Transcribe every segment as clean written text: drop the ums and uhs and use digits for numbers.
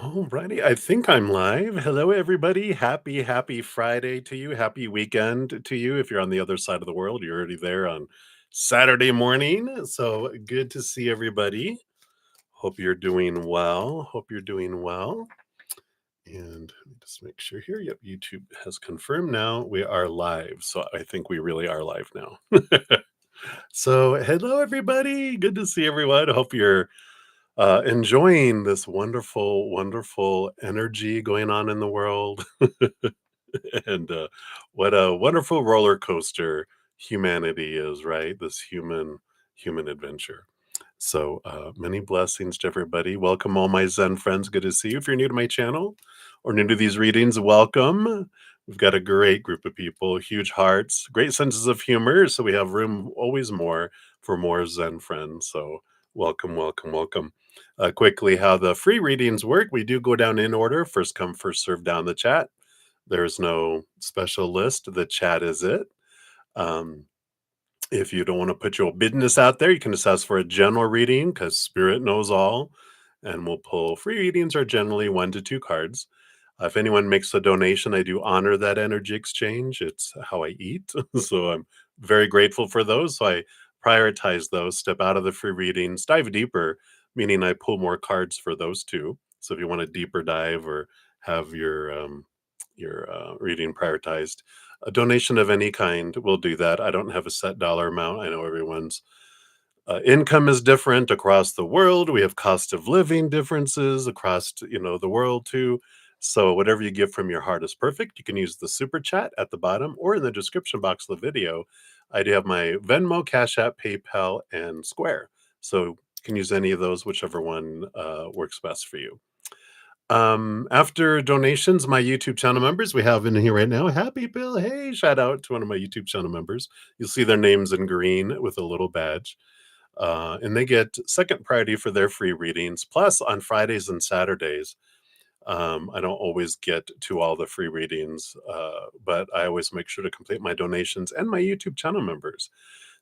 Alrighty, I think I'm live. Hello, everybody. Happy Friday to you. Happy weekend to you. If you're on the other side of the world, you're already there on Saturday morning. So good to see everybody. Hope you're doing well. Hope you're doing well. And let me just make sure here. Yep, YouTube has confirmed now we are live. So I think we really are live now. So, hello, everybody. Good to see everyone. Hope you're enjoying this wonderful energy going on in the world. And what a wonderful roller coaster humanity is, right? This human adventure. So many blessings to everybody. Welcome, all my Zen friends. Good to see you. If you're new to my channel or new to these readings, welcome. We've got a great group of people, huge hearts, great senses of humor. So we have room always more for more Zen friends. So welcome. Quickly, how the free readings work. We do go down in order, first come, first serve down the chat. There's no special list. The chat is it. Um, if you don't want to put your business out there, you can just ask for a general reading because Spirit knows all. And we'll pull free readings are generally 1 to 2 cards. If anyone makes a donation, I do honor that energy exchange. It's how I eat. So I'm very grateful for those. So I prioritize those, step out of the free readings, dive deeper, meaning I pull more cards for those two. So if you want a deeper dive or have your reading prioritized, a donation of any kind will do that. I don't have a set dollar amount. I know everyone's income is different across the world. We have cost of living differences across, the world too. So whatever you give from your heart is perfect. You can use the super chat at the bottom or in the description box of the video. I do have my Venmo, Cash App, PayPal, and Square. So you can use any of those, whichever one works best for you. After donations, my YouTube channel members, we have in here right now, Happy Bill. Hey, shout out to one of my YouTube channel members. You'll see their names in green with a little badge. And they get second priority for their free readings. Plus, on Fridays and Saturdays, I don't always get to all the free readings, but I always make sure to complete my donations and my YouTube channel members.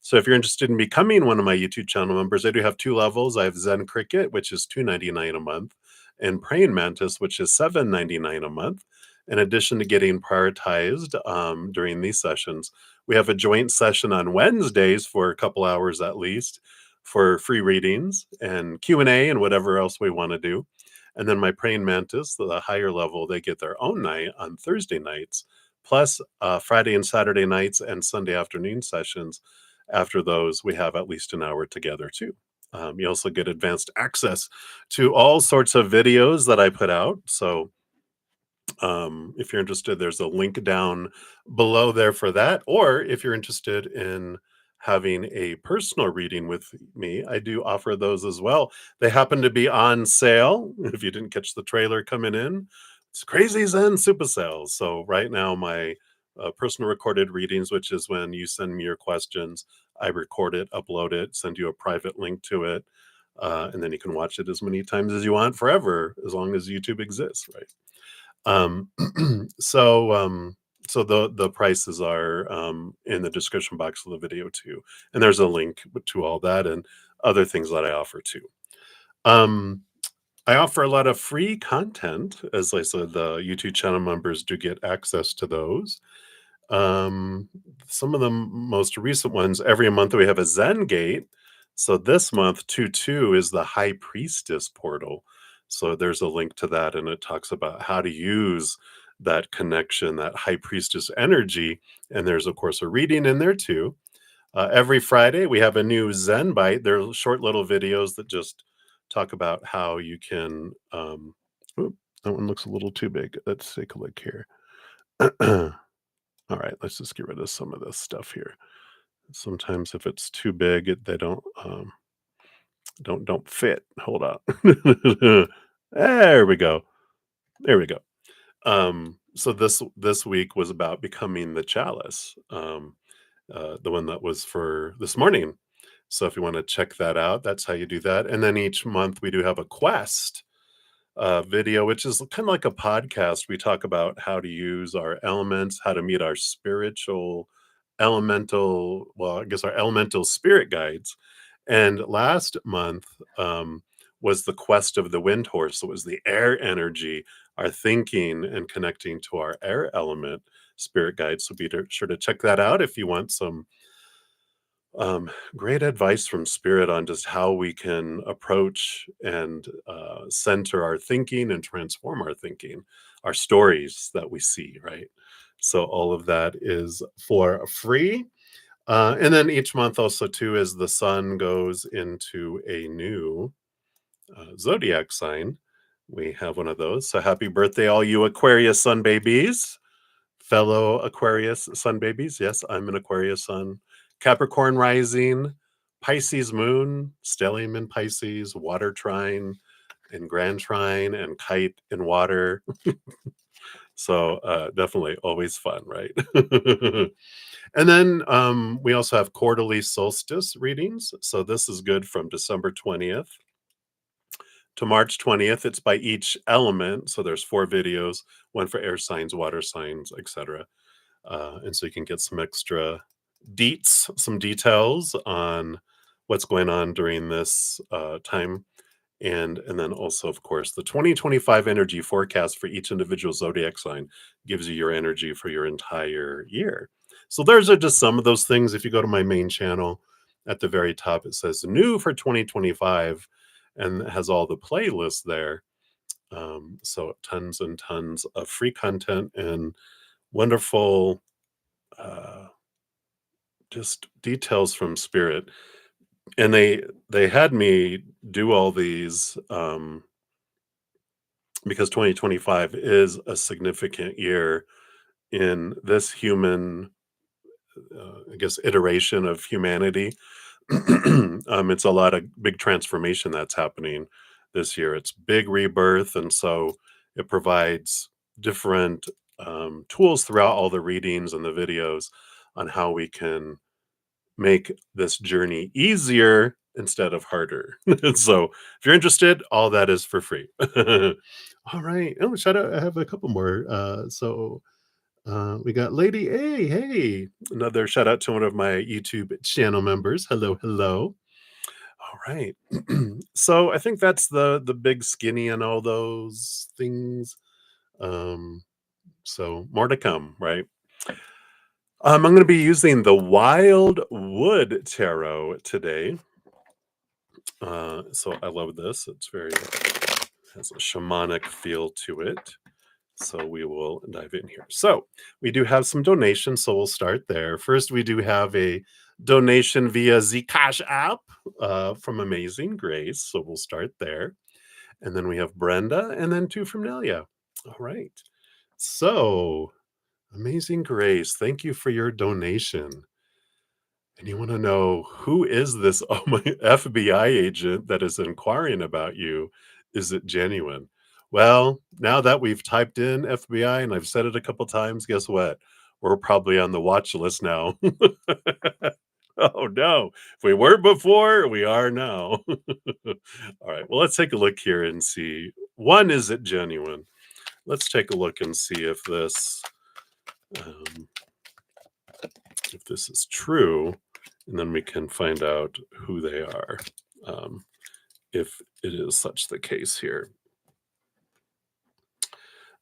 So if you're interested in becoming one of my YouTube channel members, I do have 2 levels. I have Zen Cricket, which is $2.99 a month, and Praying Mantis, which is $7.99 a month. In addition to getting prioritized during these sessions, we have a joint session on Wednesdays for a couple hours at least for free readings and Q&A and whatever else we want to do. And then my Praying Mantis, the higher level, they get their own night on Thursday nights, plus Friday and Saturday nights and Sunday afternoon sessions. After those, we have at least an hour together too. You also get advanced access to all sorts of videos that I put out. So if you're interested, there's a link down below there for that. Or if you're interested in having a personal reading with me, I do offer those as well. They happen to be on sale. If you didn't catch the trailer coming in, it's Crazy Zen Super Sales. So right now, my personal recorded readings, which is when you send me your questions, I record it, upload it, send you a private link to it. And then you can watch it as many times as you want forever, as long as YouTube exists, right? Um, so the prices are in the description box of the video too, and there's a link to all that and other things that I offer too. Um, I offer a lot of free content, as I said. The YouTube channel members do get access to those. Um, some of the most recent ones, every month we have a Zen Gate. So this month, 2/2 is the High Priestess portal. So there's a link to that, and it talks about how to use that connection, that High Priestess energy. And there's, of course, a reading in there too. Every Friday, we have a new Zen Bite. They're short little videos that just talk about how you can. Oop, that one looks a little too big. Let's take a look here. All right, let's just get rid of some of this stuff here. Sometimes if it's too big, they don't fit. Hold on. There we go. There we go. So this week was about becoming the chalice. The one that was for this morning. So if you want to check that out, that's how you do that. And then each month we do have a quest video, which is kind of like a podcast. We talk about how to use our elements, how to meet our spiritual elemental, well, I guess our elemental spirit guides. And last month, was the quest of the wind horse. So it was the air energy, our thinking and connecting to our air element spirit guide. So sure to check that out if you want some great advice from spirit on just how we can approach and center our thinking and transform our thinking, our stories that we see, right? So all of that is for free. And then each month also too, as the sun goes into a new zodiac sign, we have one of those. So happy birthday, all you Aquarius sun babies, fellow Aquarius sun babies. Yes, I'm an Aquarius sun. Capricorn rising, Pisces moon, stellium in Pisces, water trine and grand trine and kite in water. So definitely always fun, right? And then we also have quarterly solstice readings. So this is good from December 20th to March 20th. It's by each element. So there's 4 videos, one for air signs, water signs, etc. And so you can get some extra deets, some details on what's going on during this time. And then also, of course, the 2025 energy forecast for each individual zodiac sign gives you your energy for your entire year. So those are just some of those things. If you go to my main channel, at the very top, it says new for 2025 and it has all the playlists there. So tons and tons of free content and wonderful uh, just details from spirit. And they had me do all these because 2025 is a significant year in this human, I guess, iteration of humanity. It's a lot of big transformation that's happening this year. It's big rebirth, and so it provides different tools throughout all the readings and the videos on how we can make this journey easier instead of harder. So if you're interested, all that is for free. All right. Oh, shout out. I have a couple more. We got Lady A. Hey, another shout out to one of my YouTube channel members. Hello, hello. All right. So I think that's the big skinny and all those things. Um, so more to come, right? I'm going to be using the Wild Wood Tarot today. So I love this. It's very has a shamanic feel to it. So we will dive in here. So we do have some donations. So we'll start there. First, we do have a donation via the CashApp from Amazing Grace. So we'll start there. And then we have Brenda and then 2 from Nelia. All right. So Amazing Grace, thank you for your donation. And you want to know who is this oh my FBI agent that is inquiring about you? Is it genuine? Well, now that we've typed in FBI and I've said it a couple times, guess what? We're probably on the watch list now. Oh no. If we weren't before, we are now. All right. Well, let's take a look here and see. One, is it genuine? Let's take a look and see um, if this is true, and then we can find out who they are, um, if it is such the case here.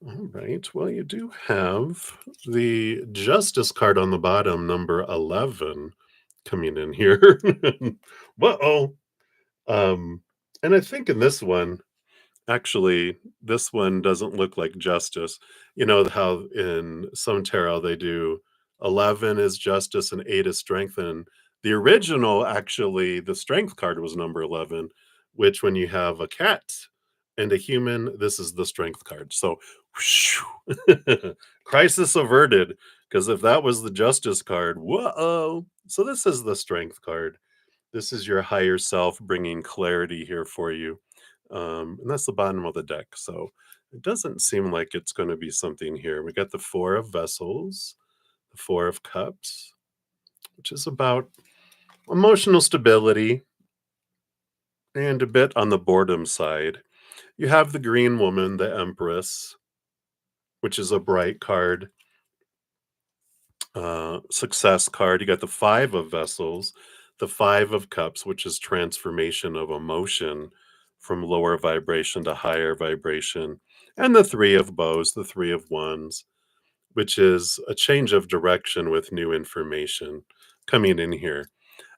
All right. Well, you do have the Justice card on the bottom, number 11, coming in here. Uh-oh. And I think in this one, actually, this one doesn't look like justice. You know how in some tarot they do 11 is justice and 8 is strength. And the original, actually, the strength card was number 11, which when you have a cat and a human, this is the strength card. So, whew, crisis averted. Because if that was the justice card, whoa. So this is the strength card. This is your higher self bringing clarity here for you. And that's the bottom of the deck. So it doesn't seem like it's going to be something here. We got the 4 of Vessels, the 4 of Cups, which is about emotional stability and a bit on the boredom side. You have the Green Woman, the Empress, which is a bright card, success card. You got the 5 of Vessels, the 5 of Cups, which is transformation of emotion from lower vibration to higher vibration. And the Three of Bows, the Three of Wands, which is a change of direction with new information coming in here.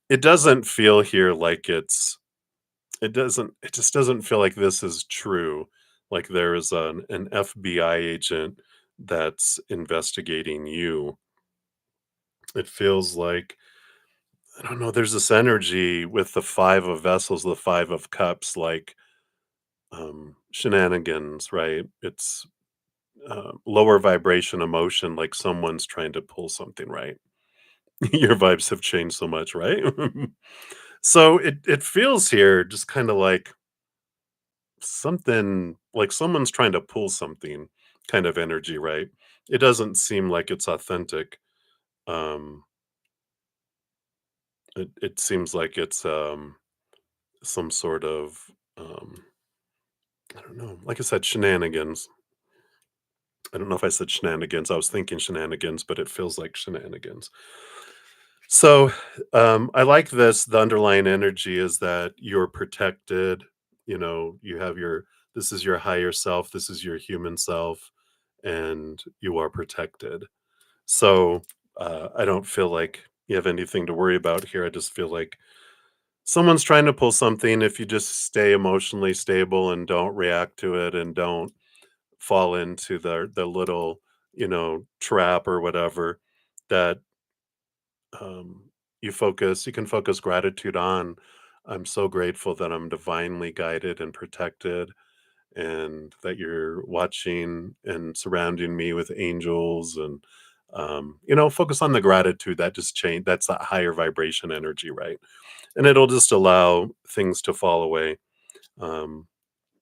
It doesn't feel here like it just doesn't feel like this is true. Like there is an FBI agent that's investigating you. It feels like, I don't know, there's this energy with the Five of Vessels, the Five of Cups, like shenanigans, right? It's lower vibration emotion, like someone's trying to pull something, right? Your vibes have changed so much, right? So it feels here just kind of like something, like someone's trying to pull something kind of energy, right? It doesn't seem like it's authentic. Um it seems like it's some sort of um I don't know, like I said, shenanigans. I don't know if I said shenanigans. I was thinking shenanigans, but it feels like shenanigans. So, I like this. The underlying energy is that you're protected. You know, you have this is your higher self, this is your human self, and you are protected. So, I don't feel like you have anything to worry about here. I just feel like someone's trying to pull something. If you just stay emotionally stable and don't react to it and don't fall into the little, trap or whatever, that you can focus gratitude on. I'm so grateful that I'm divinely guided and protected, and that you're watching and surrounding me with angels, and focus on the gratitude. That just change, that's that higher vibration energy, right? And it'll just allow things to fall away. um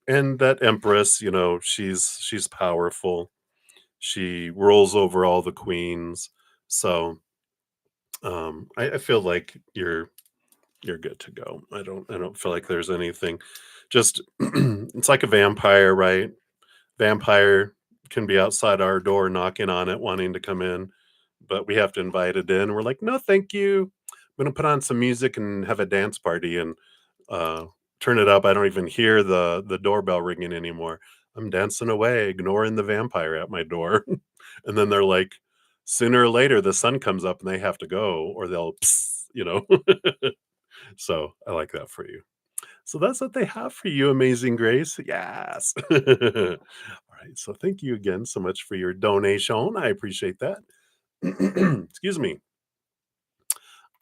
and that Empress, she's powerful. She rules over all the queens. So I feel like you're good to go. I don't feel like there's anything. Just it's like a vampire, right? Vampire can be outside our door knocking on it, wanting to come in, but we have to invite it in. We're like, no, thank you. I'm gonna put on some music and have a dance party and uh, turn it up. I don't even hear the doorbell ringing anymore. I'm dancing away, ignoring the vampire at my door, and then they're like, sooner or later, the sun comes up and they have to go, or they'll, So I like that for you. So that's what they have for you, Amazing Grace. Yes. All right. So thank you again so much for your donation. I appreciate that. Excuse me.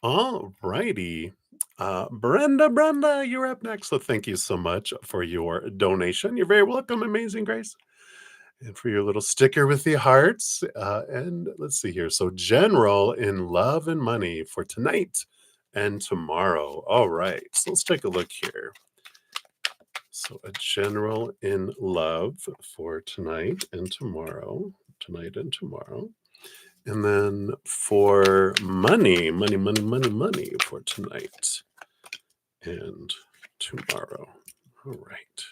All righty. Brenda, you're up next. So thank you so much for your donation. You're very welcome, Amazing Grace. And for your little sticker with the hearts. And let's see here. So, general in love and money for tonight and tomorrow. All right. So, let's take a look here. So, a general in love for tonight and tomorrow. Tonight and tomorrow. And then for money for tonight and tomorrow. All right.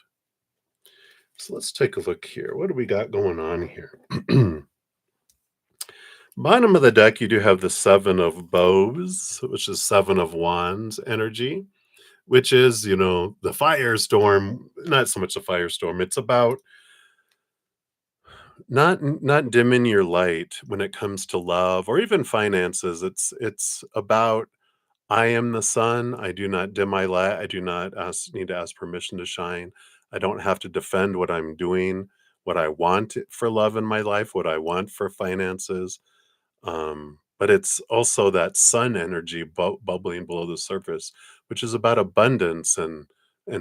So let's take a look here. What do we got going on here? Bottom of the deck, you do have the Seven of Bows, which is Seven of Wands energy, which is, the firestorm. Not so much a firestorm. It's about not dimming your light when it comes to love or even finances. It's about, I am the sun. I do not dim my light. I do not need to ask permission to shine. I don't have to defend what I'm doing, what I want for love in my life, what I want for finances. But it's also that sun energy bubbling below the surface, which is about abundance and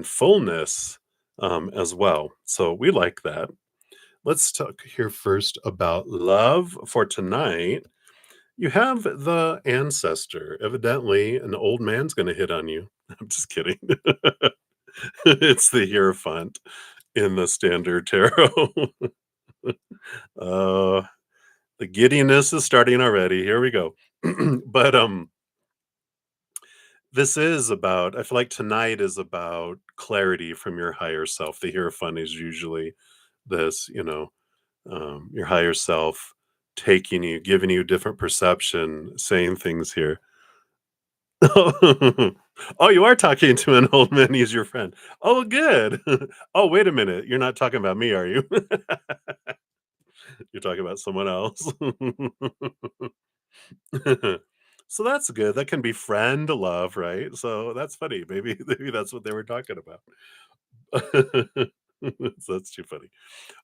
fullness as well. So we like that. Let's talk here first about love for tonight. You have the ancestor. Evidently, an old man's going to hit on you. I'm just kidding. It's the Hierophant in the Standard Tarot. uh, the giddiness is starting already. Here we go. But this is about, I feel like tonight is about clarity from your higher self. The Hierophant is usually this, your higher self taking you, giving you different perception, saying things here. Oh, you are talking to an old man, he's your friend. Oh, good. Oh, wait a minute, you're not talking about me, are you? You're talking about someone else. So that's good, that can be friend love, right? So that's funny, maybe that's what they were talking about. So that's too funny.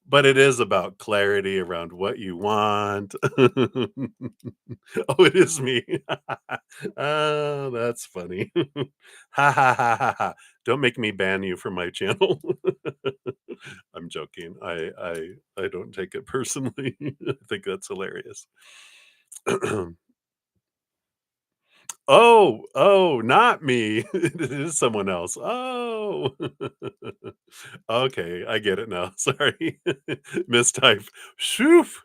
But it is about clarity around what you want. Oh, it is me. Oh, that's funny. Ha ha ha ha ha. Don't make me ban you from my channel. I'm joking. I don't take it personally. I think that's hilarious. Oh, oh, not me. It is someone else. Oh. Okay, I get it now. Sorry. Mistype. Shoof.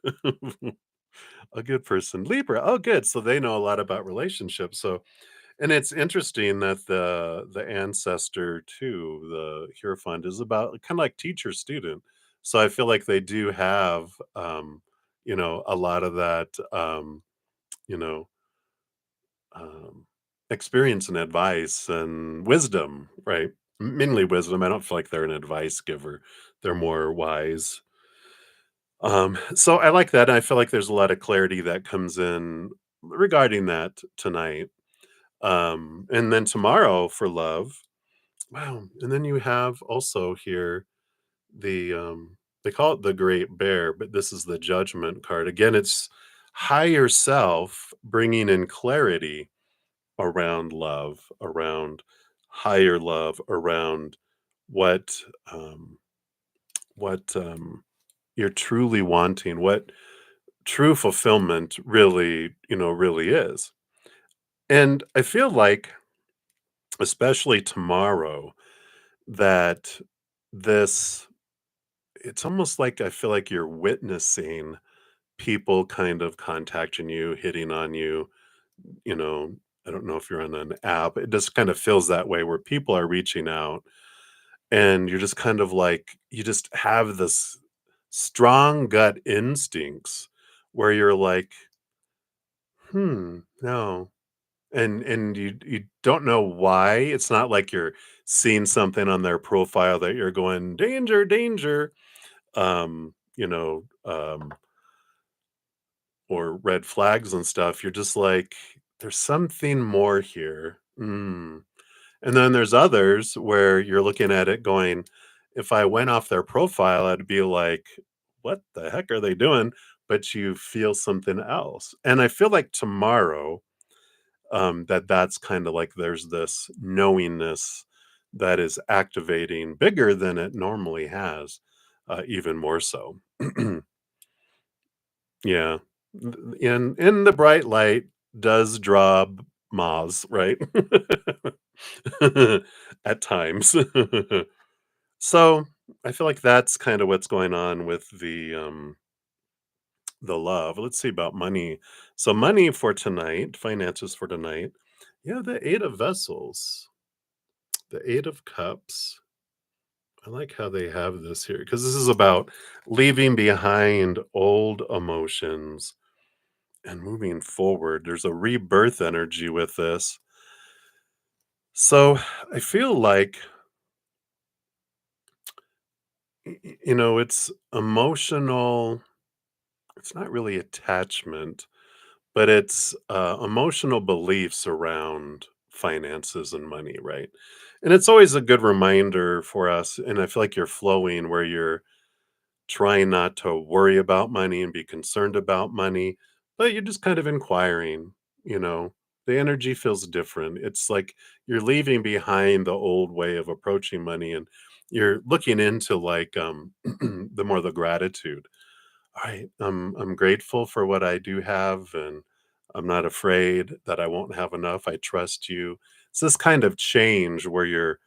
A good person. Libra. Oh, good. So they know a lot about relationships. So, and it's interesting that the ancestor too, the Hierophant, is about kind of like teacher student. So I feel like they do have, a lot of that, you know, um, experience and advice and wisdom, right? Mainly wisdom. I don't feel like they're an advice giver. They're more wise. So I like that. And I feel like there's a lot of clarity that comes in regarding that tonight. And then tomorrow for love. Wow. And then you have also here the they call it the great bear, but this is the judgment card. Again, it's higher self bringing in clarity around love, around higher love, around what um, what you're truly wanting, what true fulfillment really, really is. And I feel like, especially tomorrow, that this it's almost like I feel like you're witnessing people kind of contacting you, hitting on you, you know, I don't know if you're on an app. It just kind of feels that way where people are reaching out and you're just kind of like you just have this strong gut instincts where you're like, no. And you don't know why. It's not like you're seeing something on their profile that you're going, danger, danger. You know, or red flags and stuff. You're just like, there's something more here. And then there's others where you're looking at it going, if I went off their profile, I'd be like, what the heck are they doing? But you feel something else. And I feel like tomorrow, that's kind of like there's this knowingness that is activating bigger than it normally has, even more so. Yeah. In the bright light does draw moths, right? At times. So, I feel like that's kinda what's going on with the love. Let's see about money. So, money for tonight, finances for tonight. Yeah, the 8 of Vessels, the 8 of Cups. I like how they have this here because this is about leaving behind old emotions and moving forward. There's a rebirth energy with this. So I feel like, it's emotional. It's not really attachment, but it's emotional beliefs around finances and money, right? And it's always a good reminder for us. And I feel like you're flowing where you're trying not to worry about money and be concerned about money, but you're just kind of inquiring, you know. The energy feels different. It's like you're leaving behind the old way of approaching money and you're looking into like the gratitude. All right, I'm grateful for what I do have and I'm not afraid that I won't have enough. I trust you. It's this kind of change where you're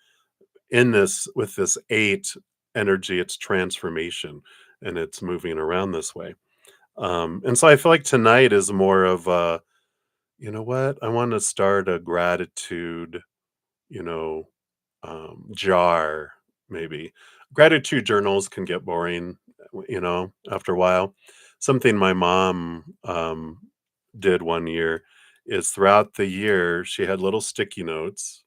in this with this 8 energy, it's transformation and it's moving around this way. And so I feel like tonight is more of a, you know what? I want to start a gratitude, you know, jar maybe. Gratitude journals can get boring, after a while. Something my mom did one year is throughout the year she had little sticky notes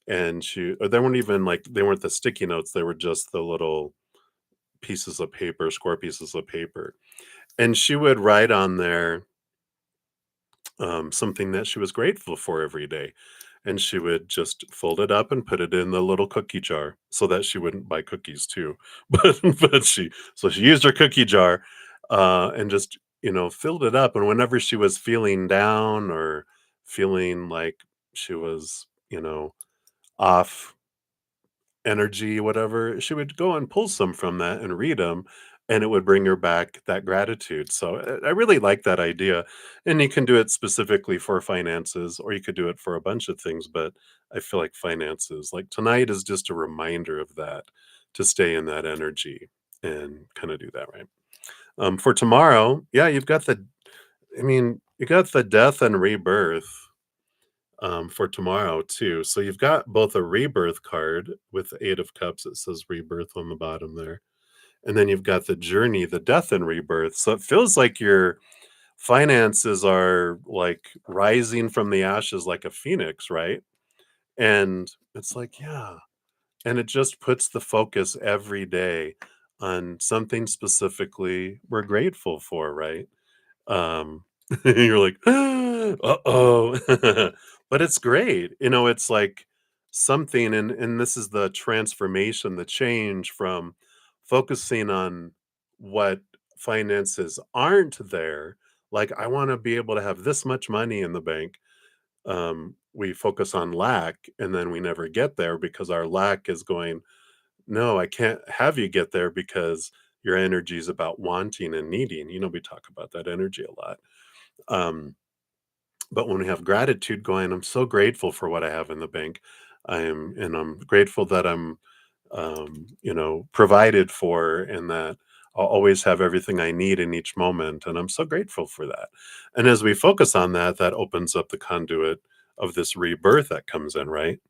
and they weren't even like they weren't the sticky notes, they were just the little pieces of paper, square pieces of paper. And she would write on there something that she was grateful for every day. And she would just fold it up and put it in the little cookie jar so that she wouldn't buy cookies too. But she used her cookie jar and just, filled it up. And whenever she was feeling down or feeling like she was, off energy, whatever, she would go and pull some from that and read them, and it would bring her back that gratitude. So I really like that idea. And you can do it specifically for finances, or you could do it for a bunch of things. But I feel like finances, like tonight, is just a reminder of that to stay in that energy and kind of do that right. For tomorrow, yeah, you got the death and rebirth for tomorrow too. So you've got both a rebirth card with the Eight of Cups. It says rebirth on the bottom there. And then you've got the journey, the death and rebirth. So it feels like your finances are like rising from the ashes like a phoenix, right? And it's like, yeah. And it just puts the focus every day on something specifically we're grateful for, right? Um, you're like, "Uh-oh." But it's great. It's like something and this is the transformation, the change from focusing on what finances aren't there, like, "I wanna be able to have this much money in the bank." We focus on lack, and then we never get there because our lack is going, "No, I can't have you get there because your energy is about wanting and needing." We talk about that energy a lot. Um, but when we have gratitude going, I'm so grateful for what I have in the bank. I'm grateful that I'm, provided for and that I'll always have everything I need in each moment. And I'm so grateful for that. And as we focus on that, that opens up the conduit of this rebirth that comes in, right?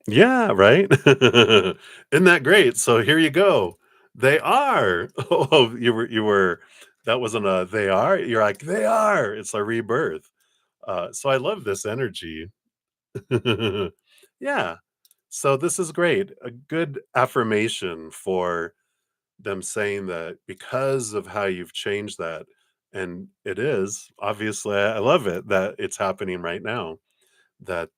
Yeah, right? Isn't that great? So here you go. They are. Oh, that wasn't a they are. You're like, they are. It's a rebirth. So I love this energy. Yeah. So this is great. A good affirmation for them saying that because of how you've changed that. And it is obviously, I love it that it's happening right now that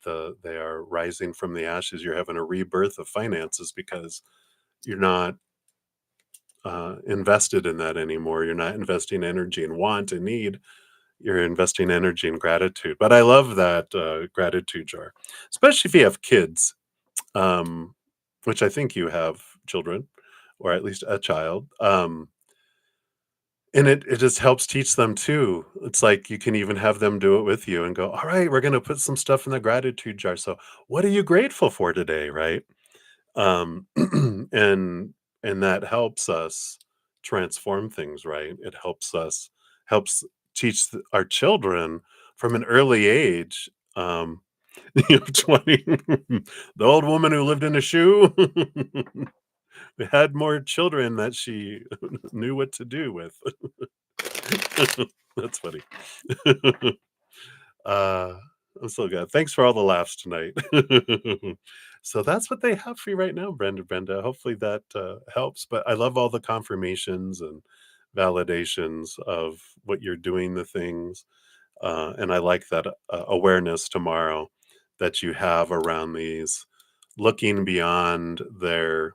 they are rising from the ashes. You're having a rebirth of finances because you're not invested in that anymore. You're not investing energy in want and need. You're investing energy in gratitude. But I love that gratitude jar, especially if you have kids, um, which I think you have children, or at least a child. And it just helps teach them too. It's like you can even have them do it with you and go, all right, we're going to put some stuff in the gratitude jar. So, what are you grateful for today? Right. And that helps us transform things, right? It helps teach our children from an early age. 20, the old woman who lived in a shoe had more children that she knew what to do with. That's funny. Uh, I'm so good. Thanks for all the laughs tonight. So that's what they have for you right now, Brenda. Hopefully that helps. But I love all the confirmations and validations of what you're doing, the things. And I like that awareness tomorrow that you have around these, looking beyond their,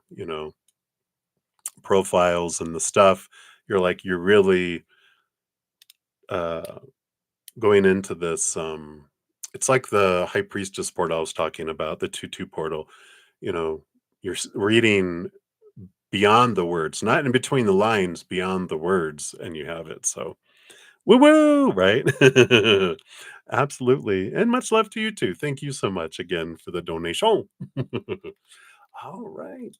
profiles and the stuff. You're really uh, going into this. It's like the high priestess portal I was talking about, the 2-2 portal. You know, you're reading beyond the words, not in between the lines, beyond the words, and you have it. So, woo woo, right? Absolutely. And much love to you too. Thank you so much again for the donation. All right.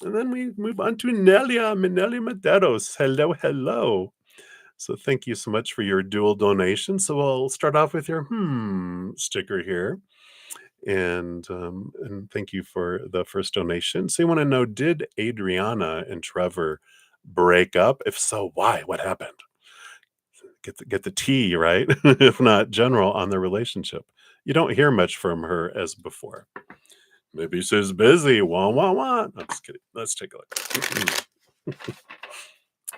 And then we move on to Nelia, Minelia Maderos. Hello, hello. So thank you so much for your dual donation. So we'll start off with your sticker here. And thank you for the first donation. So you want to know, did Adriana and Trevor break up? If so, why? What happened? get the tea right, if not general, on their relationship. You don't hear much from her as before. Maybe she's busy. Wah wah wah. I'm just kidding. Let's take a look.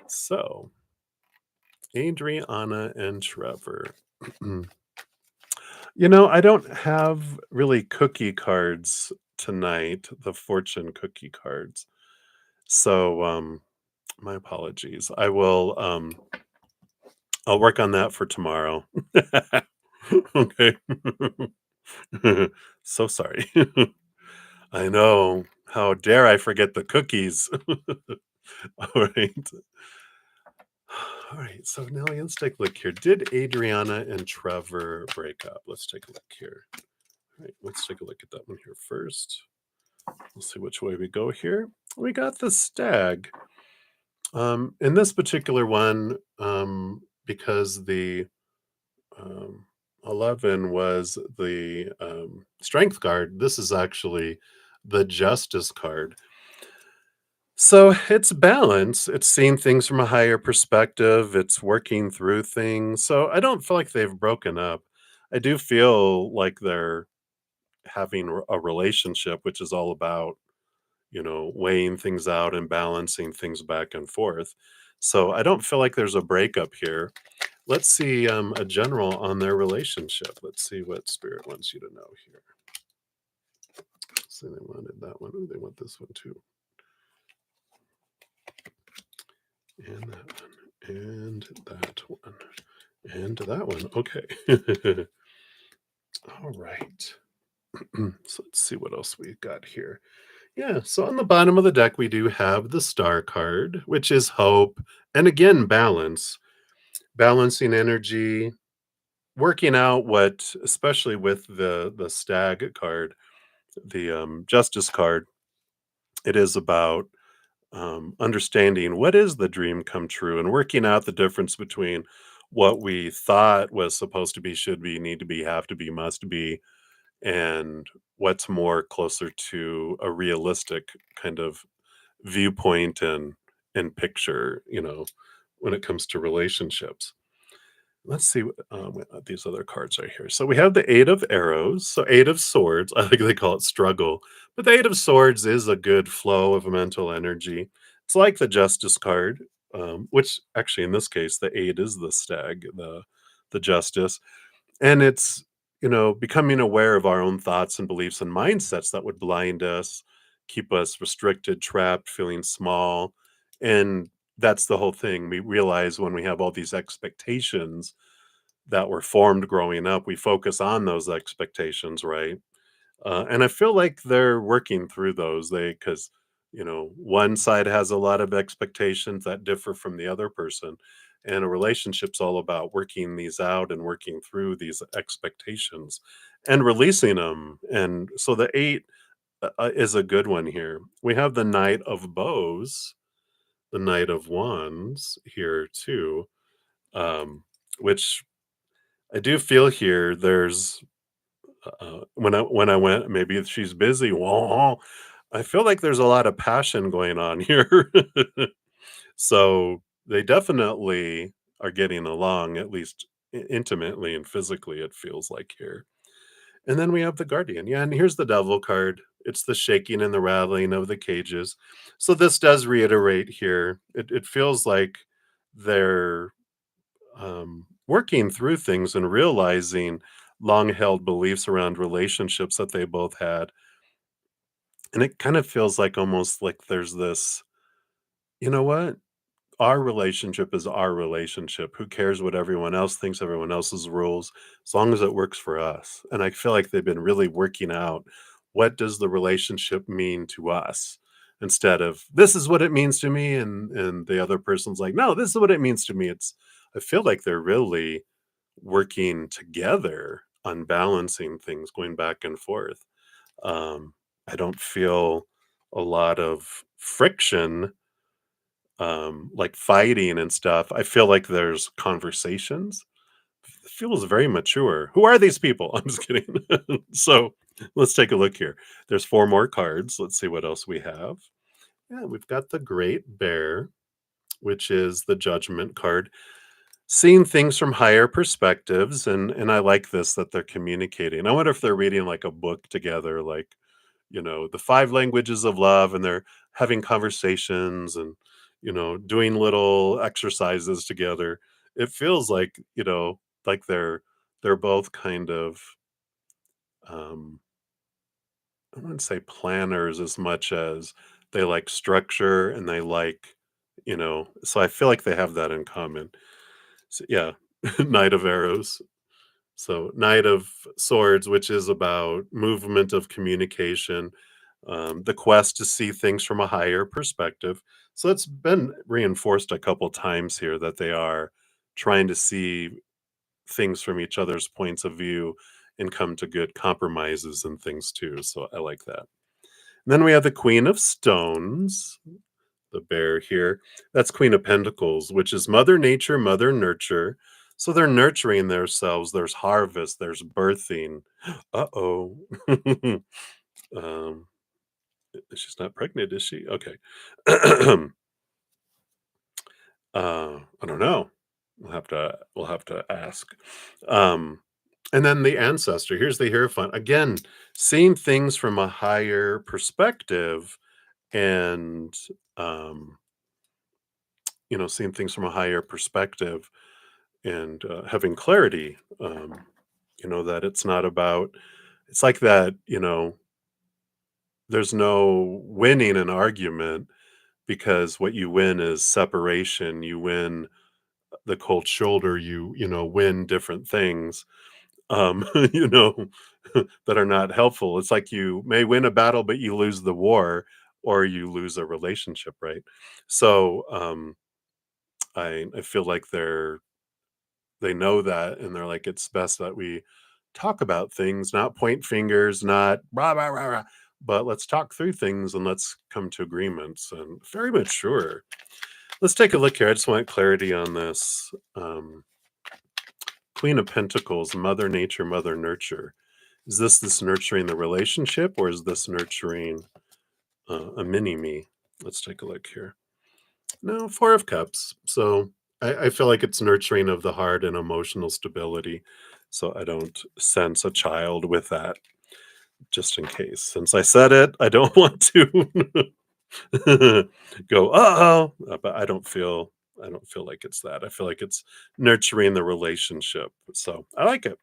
So, Adriana and Trevor. I don't have really cookie cards tonight, the fortune cookie cards. So, my apologies. I'll work on that for tomorrow. Okay. So sorry. I know. How dare I forget the cookies? All right. All right. So now let's take a look here. Did Adriana and Trevor break up? Let's take a look here. All right. Let's take a look at that one here first. We'll see which way we go here. We got the stag. In this particular one, because the 11 was the strength card, this is actually the justice card. So it's balance. It's seeing things from a higher perspective. It's working through things. So I don't feel like they've broken up. I do feel like they're having a relationship, which is all about, weighing things out and balancing things back and forth. So I don't feel like there's a breakup here. Let's see a general on their relationship. Let's see what Spirit wants you to know here. So they wanted that one. They want this one too. And that one. And that one. And that one. Okay. All right. So let's see what else we've got here. Yeah, so on the bottom of the deck, we do have the star card, which is hope. And again, balance, balancing energy, working out what, especially with the stag card, the justice card, it is about understanding what is the dream come true and working out the difference between what we thought was supposed to be, should be, need to be, have to be, must be, and what's more closer to a realistic kind of viewpoint and picture, when it comes to relationships. Let's see what these other cards are here. So we have the Eight of Arrows. So Eight of Swords. I think they call it struggle. But the Eight of Swords is a good flow of mental energy. It's like the Justice card, which actually in this case, the Eight is the stag, the Justice. And it's, becoming aware of our own thoughts and beliefs and mindsets that would blind us, keep us restricted, trapped, feeling small. And that's the whole thing. We realize when we have all these expectations that were formed growing up, we focus on those expectations, right? And I feel like they're working through those. Because, one side has a lot of expectations that differ from the other person. And a relationship's all about working these out and working through these expectations and releasing them. And so the eight is a good one here. We have the Knight of Bows, the Knight of Wands here too, which I do feel here. There's when I went, maybe she's busy. Wah, I feel like there's a lot of passion going on here. So they definitely are getting along, at least intimately and physically, it feels like here. And then we have the Guardian. Yeah, and here's the Devil card. It's the shaking and the rattling of the cages. So this does reiterate here. It feels like they're working through things and realizing long held beliefs around relationships that they both had. And it kind of feels like almost like there's this, you know what? Our relationship is our relationship. Who cares what everyone else thinks, everyone else's rules, as long as it works for us. And I feel like they've been really working out, what does the relationship mean to us? Instead of this is what it means to me, and the other person's like, no, this is what it means to me. I feel like they're really working together on balancing things, going back and forth. I don't feel a lot of friction, like fighting and stuff. I feel like there's conversations. It feels very mature. Who are these people? I'm just kidding. So let's take a look here. There's four more cards. Let's see what else we have. Yeah, we've got the Great Bear, which is the Judgment card. seeing things from higher perspectives, and I like this that they're communicating. I wonder if they're reading like a book together, like, the five languages of love, and they're having conversations and, doing little exercises together. It feels like, like they're both kind of um I wouldn't say planners as much as they like structure and they like, so I feel like they have that in common. So, yeah, Knight of Arrows. So, Knight of Swords, which is about movement of communication, the quest to see things from a higher perspective. So, it's been reinforced a couple times here that they are trying to see things from each other's points of view and come to good compromises and things too. So, I like that. And then we have the Queen of Stones, the bear here. That's Queen of Pentacles, which is Mother Nature, Mother Nurture. So they're nurturing themselves. There's harvest, there's birthing. Uh-oh. um, she's not pregnant, is she? Okay. I don't know. We'll have to ask. Um, and then the ancestor. Here's the Hierophant. Again, seeing things from a higher perspective and um, seeing things from a higher perspective and having clarity. That it's not about. It's like that. There's no winning an argument because what you win is separation. You win the cold shoulder. You win different things. You know that are not helpful. It's like you may win a battle, but you lose the war, or you lose a relationship, right? So I feel like they know that, and they're like, it's best that we talk about things, not point fingers, not rah, rah, rah, rah, but let's talk through things and let's come to agreements. And very mature. Let's take a look here. I just want clarity on this. Queen of Pentacles, Mother Nature, Mother Nurture. Is this nurturing the relationship, or is this nurturing a mini me? Let's take a look here. No, Four of Cups. So I feel like it's nurturing of the heart and emotional stability. So I don't sense a child with that, just in case. Since I said it, I don't want to go, oh, but I don't feel like it's that. I feel like it's nurturing the relationship. So I like it.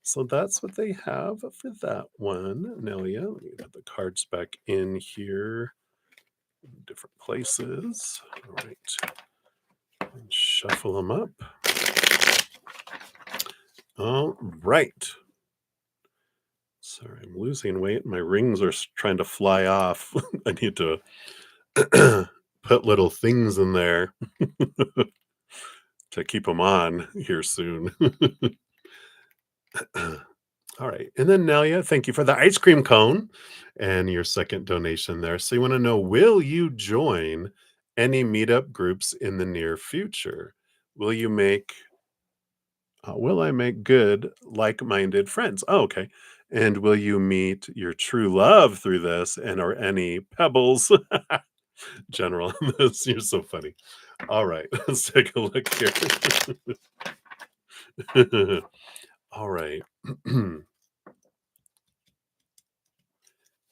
So that's what they have for that one. Nelia, let me put the cards back in here, different places. All right. And shuffle them up. All right. Sorry, I'm losing weight. My rings are trying to fly off. I need to put little things in there to keep them on here soon. All right. And then Nelia, thank you for the ice cream cone and your second donation there. So you want to know, will you join any meetup groups in the near future? Will I make good, like-minded friends? Oh, okay. And will you meet your true love through this? And are any pebbles general on this? You're so funny. All right, let's take a look here. All right.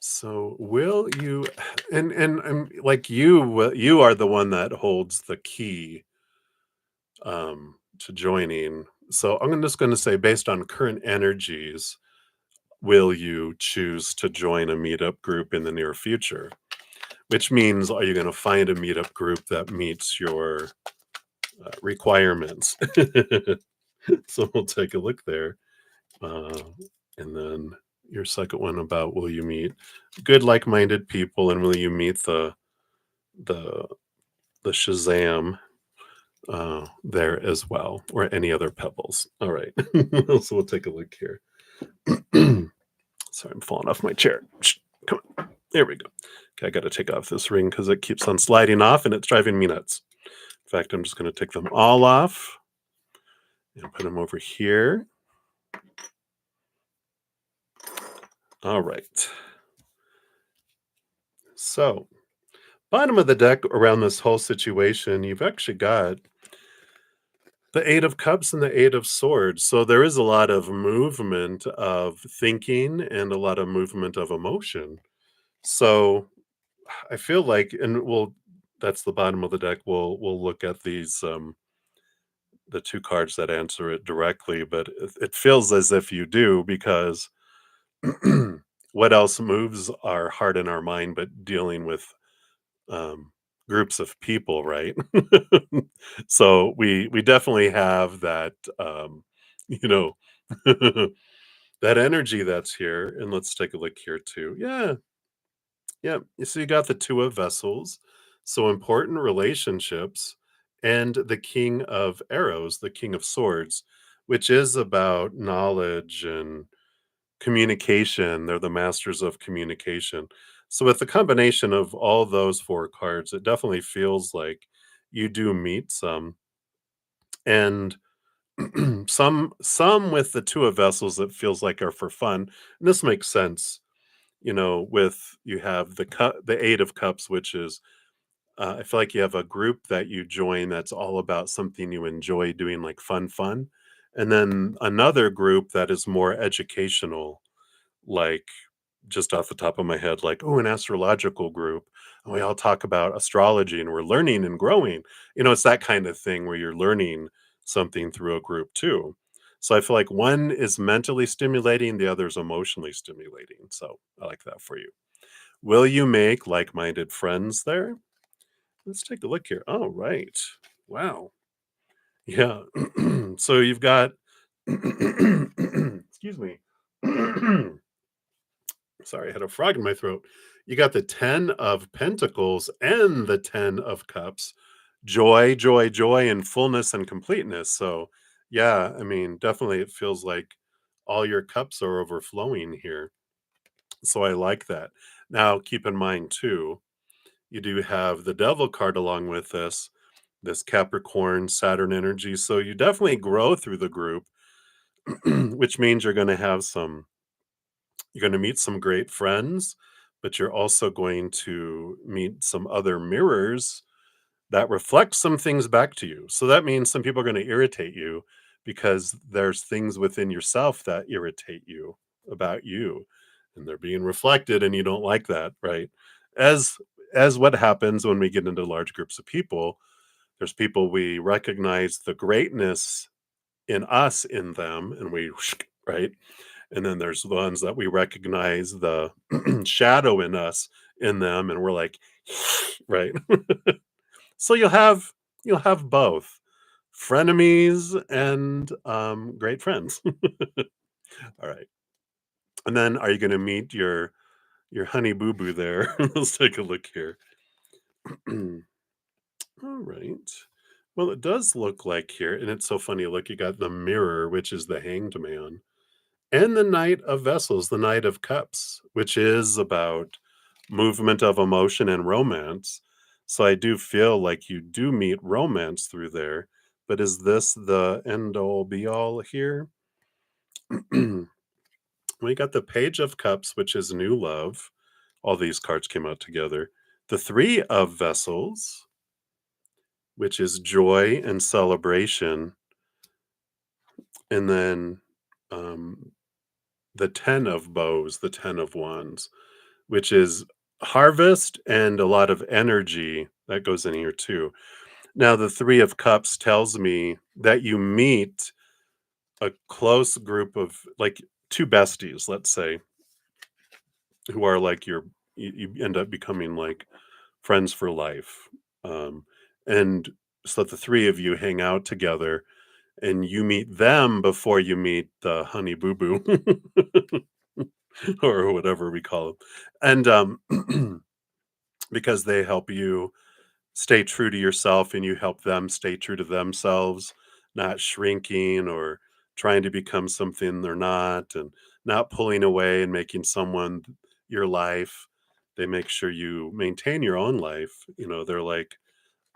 So will you and like you are the one that holds the key to joining. So I'm just going to say, based on current energies, will you choose to join a meetup group in the near future? Which means, are you going to find a meetup group that meets your requirements? So we'll take a look there. And then your second one about, will you meet good, like-minded people, and will you meet the the Shazam there as well, or any other pebbles? All right. So we'll take a look here. Sorry, I'm falling off my chair. Come on. There we go. Okay, I got to take off this ring because it keeps on sliding off and it's driving me nuts. In fact, I'm just going to take them all off and put them over here. All right. So, bottom of the deck around this whole situation, you've actually got The Eight of Cups and the Eight of Swords. So there is a lot of movement of thinking and a lot of movement of emotion. So I feel like, and we'll that's the bottom of the deck. We'll look at these the two cards that answer it directly, but it feels as if you do because what else moves our heart and our mind but dealing with um, groups of people, right? So we definitely have that, you know, that energy that's here. And let's take a look here too. Yeah, yeah. So you got the Two of Vessels, so important relationships, and the King of Arrows, the King of Swords, which is about knowledge and communication. They're the masters of communication. So with the combination of all those four cards, it definitely feels like you do meet some, and some with the Two of Vessels that feels like are for fun. And this makes sense, with you have the Eight of Cups, which is I feel like you have a group that you join that's all about something you enjoy doing, like fun, and then another group that is more educational, like just off the top of my head, like, oh, an astrological group. And we all talk about astrology and we're learning and growing. It's that kind of thing where you're learning something through a group too. So I feel like one is mentally stimulating, the other is emotionally stimulating. So I like that for you. Will you make like minded friends there? Let's take a look here. Oh, right. Wow. Yeah. So you've got, excuse me. Sorry, I had a frog in my throat. You got the 10 of Pentacles and the 10 of Cups. Joy, joy, joy, and fullness and completeness. So, yeah, I mean, definitely it feels like all your cups are overflowing here. So, I like that. Now, keep in mind, too, you do have the Devil card along with this Capricorn Saturn energy. So, you definitely grow through the group, which means you're going to meet some great friends, but you're also going to meet some other mirrors that reflect some things back to you. So that means some people are going to irritate you because there's things within yourself that irritate you about you, and they're being reflected and you don't like that, right? As what happens when we get into large groups of people, there's people we recognize the greatness in us in them and we right, and then there's the ones that we recognize the shadow in us in them, and we're like, right? So you'll have both frenemies and great friends. All right. And then are you going to meet your honey boo boo there? Let's take a look here. All right. Well, it does look like here, and it's so funny. Look, you got the mirror, which is the hanged man, and the Knight of Vessels, the Knight of Cups, which is about movement of emotion and romance. So I do feel like you do meet romance through there. But is this the end all be all here? We got the Page of Cups, which is new love. All these cards came out together. The Three of Vessels, which is joy and celebration. And then um, the Ten of Bows, the Ten of Wands, which is harvest and a lot of energy that goes in here too. Now, the Three of Cups tells me that you meet a close group of like two besties, let's say, who are like you end up becoming like friends for life. Um, and so the three of you hang out together and you meet them before you meet the honey boo boo or whatever we call them. And because they help you stay true to yourself and you help them stay true to themselves, not shrinking or trying to become something they're not, and not pulling away and making someone your life. They make sure you maintain your own life. They're like,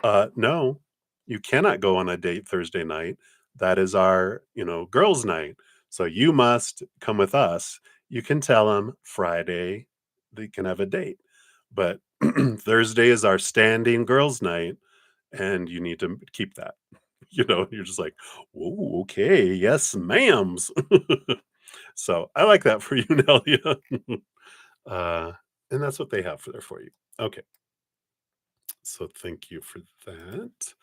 no, you cannot go on a date Thursday night. That is our, girls' night. So you must come with us. You can tell them Friday they can have a date, but Thursday is our standing girls' night, and you need to keep that. you're just like, "Oh, okay, yes, ma'ams." So I like that for you, Nelia. uh, and that's what they have for there for you. Okay, so thank you for that.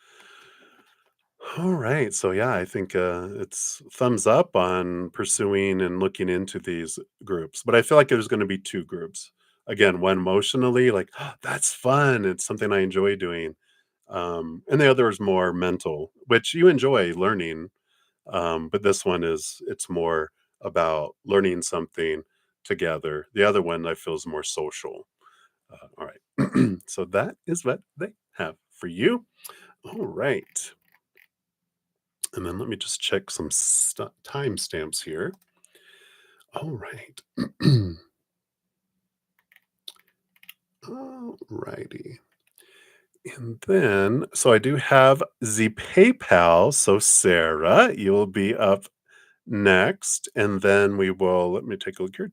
All right. So yeah, I think it's thumbs up on pursuing and looking into these groups. But I feel like there's going to be two groups. Again, one emotionally, like, "Oh, that's fun. It's something I enjoy doing." And the other is more mental, which you enjoy learning. But this one it's more about learning something together. The other one I feel is more social. All right. So that is what they have for you. All right. And then let me just check some timestamps here. All right. All righty. And then, so I do have the PayPal. So, Sarah, you'll be up next. And then we will, let me take a look here.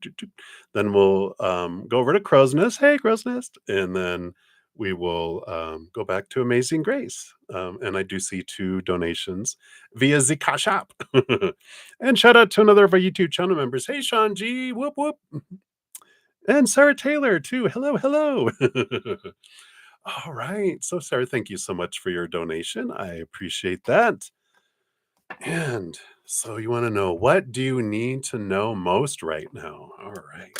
Then we'll go over to Crow's Nest. Hey, Crow's Nest. And then we will go back to Amazing Grace. And I do see two donations via the CashApp. And shout out to another of our YouTube channel members. Hey, Sean G. Whoop, whoop. And Sarah Taylor, too. Hello, hello. All right. So, Sarah, thank you so much for your donation. I appreciate that. And so, you want to know, what do you need to know most right now? All right.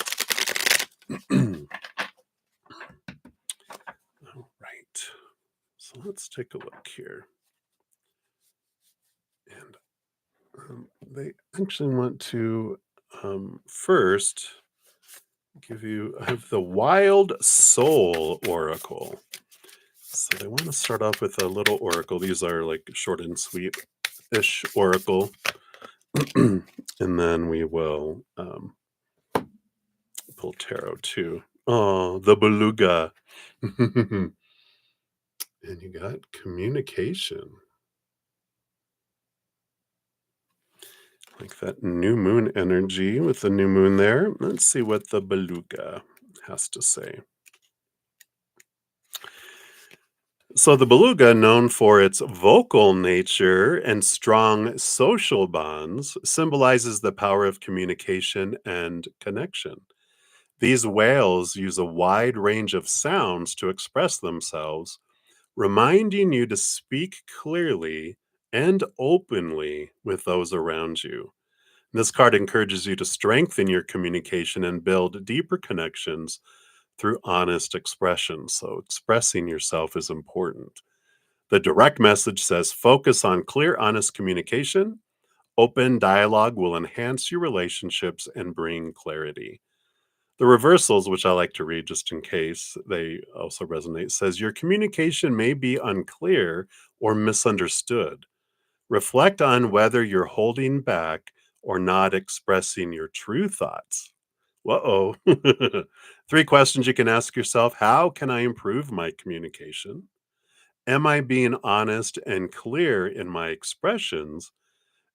All right. So, let's take a look here. And they actually want to first give you the Wild Soul Oracle. So they want to start off with a little oracle. These are like short and sweet ish oracle. And then we will pull tarot too. Oh, the beluga. And you got communication. Like that new moon energy with the new moon there. Let's see what the beluga has to say. So, the beluga, known for its vocal nature and strong social bonds, symbolizes the power of communication and connection. These whales use a wide range of sounds to express themselves, reminding you to speak clearly and openly with those around you. This card encourages you to strengthen your communication and build deeper connections through honest expression. So, expressing yourself is important. The direct message says focus on clear, honest communication. Open dialogue will enhance your relationships and bring clarity. The reversals, which I like to read just in case they also resonate, says your communication may be unclear or misunderstood. Reflect on whether you're holding back or not expressing your true thoughts. Uh-oh. Three questions you can ask yourself. How can I improve my communication? Am I being honest and clear in my expressions?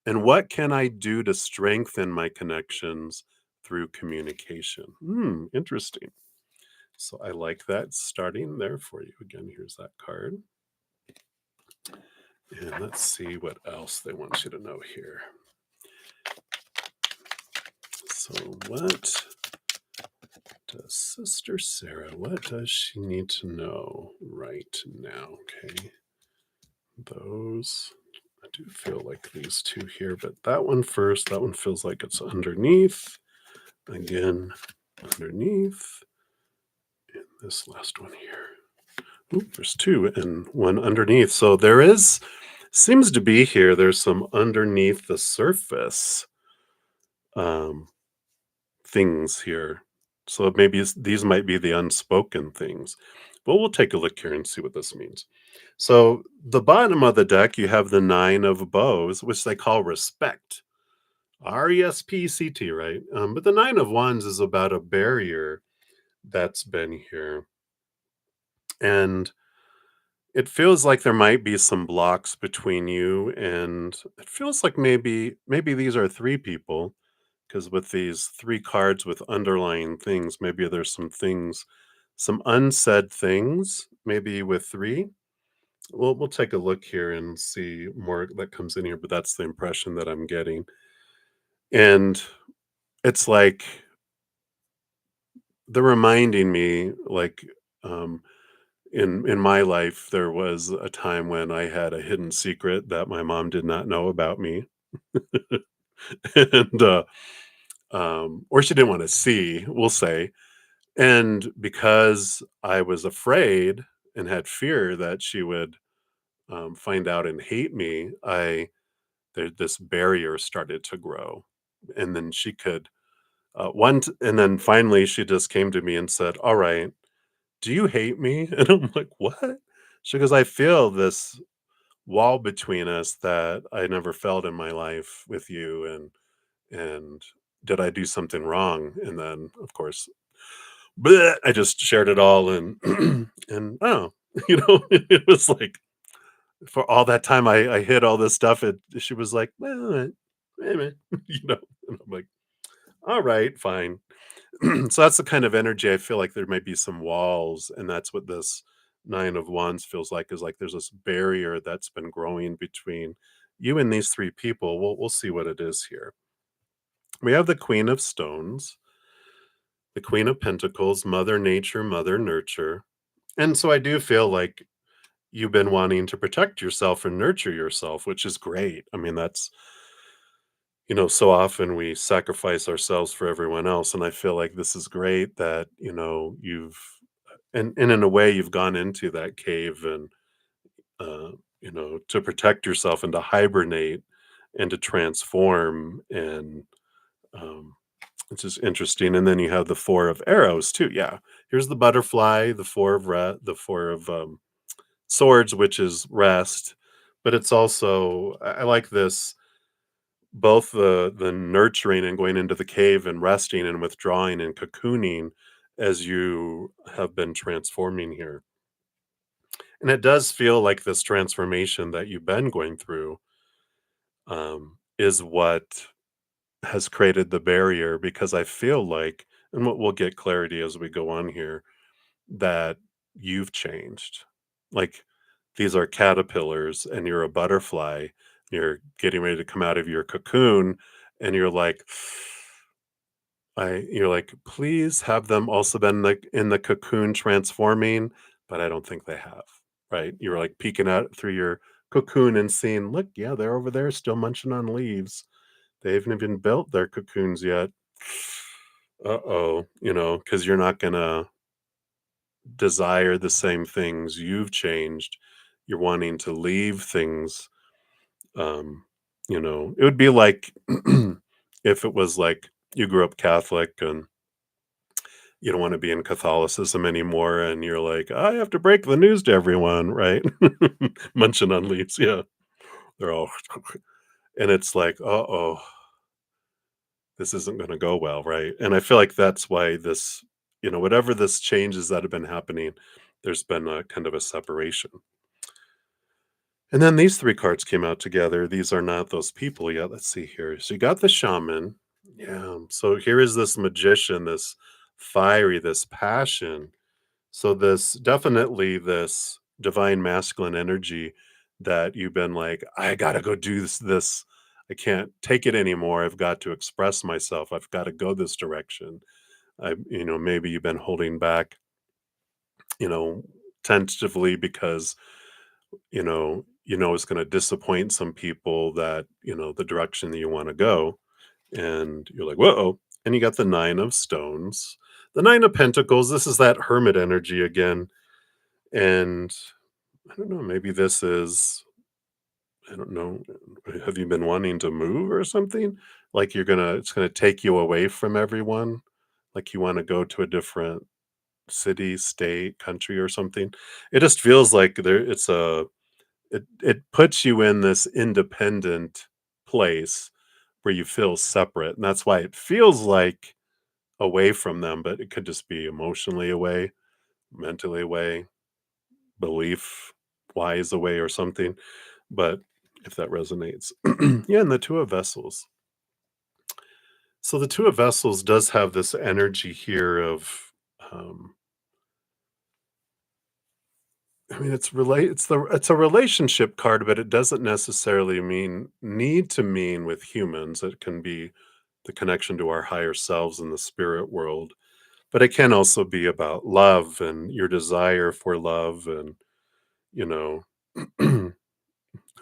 And what can I do to strengthen my connections through communication? Interesting. So I like that starting there for you. Again, here's that card. And let's see what else they want you to know here. So what does Sister Sarah, what does she need to know right now? Okay. Those, I do feel like these two here, but that one first, that one feels like it's underneath. Again, underneath. And this last one here. Ooh, there's two and one underneath. So there seems to be here, there's some underneath the surface um, things here. So maybe these might be the unspoken things. But we'll take a look here and see what this means. So the bottom of the deck, you have the nine of bows, which they call respect. RESPCT, right? But the nine of wands is about a barrier that's been here. And it feels like there might be some blocks between you, and it feels like maybe these are three people, because with these three cards with underlying things, maybe there's some things, some unsaid things, maybe with three. we'll take a look here and see more that comes in here, but that's the impression that I'm getting. And it's like they're reminding me, like, um, in my life, there was a time when I had a hidden secret that my mom did not know about me, and or she didn't want to see, we'll say. And because I was afraid and had fear that she would find out and hate me, this barrier started to grow, and then she could and then finally she just came to me and said, "All right, do you hate me?" And I'm like, "What?" She goes, "I feel this wall between us that I never felt in my life with you, and did I do something wrong?" And then, of course, bleh, I just shared it all, and and oh, it was like for all that time I hid all this stuff. She was like, "Well, wait a minute," and I'm like, "All right, fine." So that's the kind of energy I feel like there might be some walls, and that's what this Nine of Wands feels like, is like there's this barrier that's been growing between you and these three people. We'll see what it is here. We have the Queen of Stones, the Queen of Pentacles, Mother Nature, Mother Nurture. And so I do feel like you've been wanting to protect yourself and nurture yourself, which is great. I mean, that's, so often we sacrifice ourselves for everyone else. And I feel like this is great that, and in a way, you've gone into that cave and, to protect yourself and to hibernate and to transform. And um, it's just interesting. And then you have the Four of Arrows too. Yeah. Here's the butterfly, the Four of Swords, which is rest. But it's also, I like this, both the nurturing and going into the cave and resting and withdrawing and cocooning as you have been transforming here. And it does feel like this transformation that you've been going through is what has created the barrier, because I feel like, and we'll get clarity as we go on here, that you've changed. Like, these are caterpillars and you're a butterfly. You're getting ready to come out of your cocoon, and you're like, please have them also been like in the cocoon transforming, but I don't think they have. Right? You're like peeking out through your cocoon and seeing, look, yeah, they're over there still munching on leaves. They haven't even built their cocoons yet. Uh-oh, because you're not gonna desire the same things. You've changed. You're wanting to leave things. It would be like if it was like you grew up Catholic and you don't want to be in Catholicism anymore, and you're like, I have to break the news to everyone, right? Munching on leaves, yeah. They're all, and it's like, oh, this isn't going to go well, right? And I feel like that's why this, whatever this changes that have been happening, there's been a kind of a separation. And then these three cards came out together. These are not those people yet. Let's see here. So you got the shaman. Yeah. So here is this magician, this fiery, this passion. So this definitely this divine masculine energy that you've been like, I gotta go do this. I can't take it anymore. I've got to express myself. I've got to go this direction. Maybe you've been holding back, you know, tentatively because it's going to disappoint some people, that the direction that you want to go, and you're like, whoa. And you got the Nine of Stones, the Nine of Pentacles. This is that hermit energy again. And I don't know, maybe this is, I don't know, have you been wanting to move or something? Like it's gonna take you away from everyone, like you want to go to a different city, state, country or something. It just feels like it puts you in this independent place where you feel separate, and that's why it feels like away from them, but it could just be emotionally away, mentally away, belief wise away or something. But if that resonates. Yeah, and the Two of Vessels. So the Two of Vessels does have this energy here of um I mean, it's a relationship card, but it doesn't necessarily need to mean with humans. It can be the connection to our higher selves in the spirit world, but it can also be about love and your desire for love, and you know,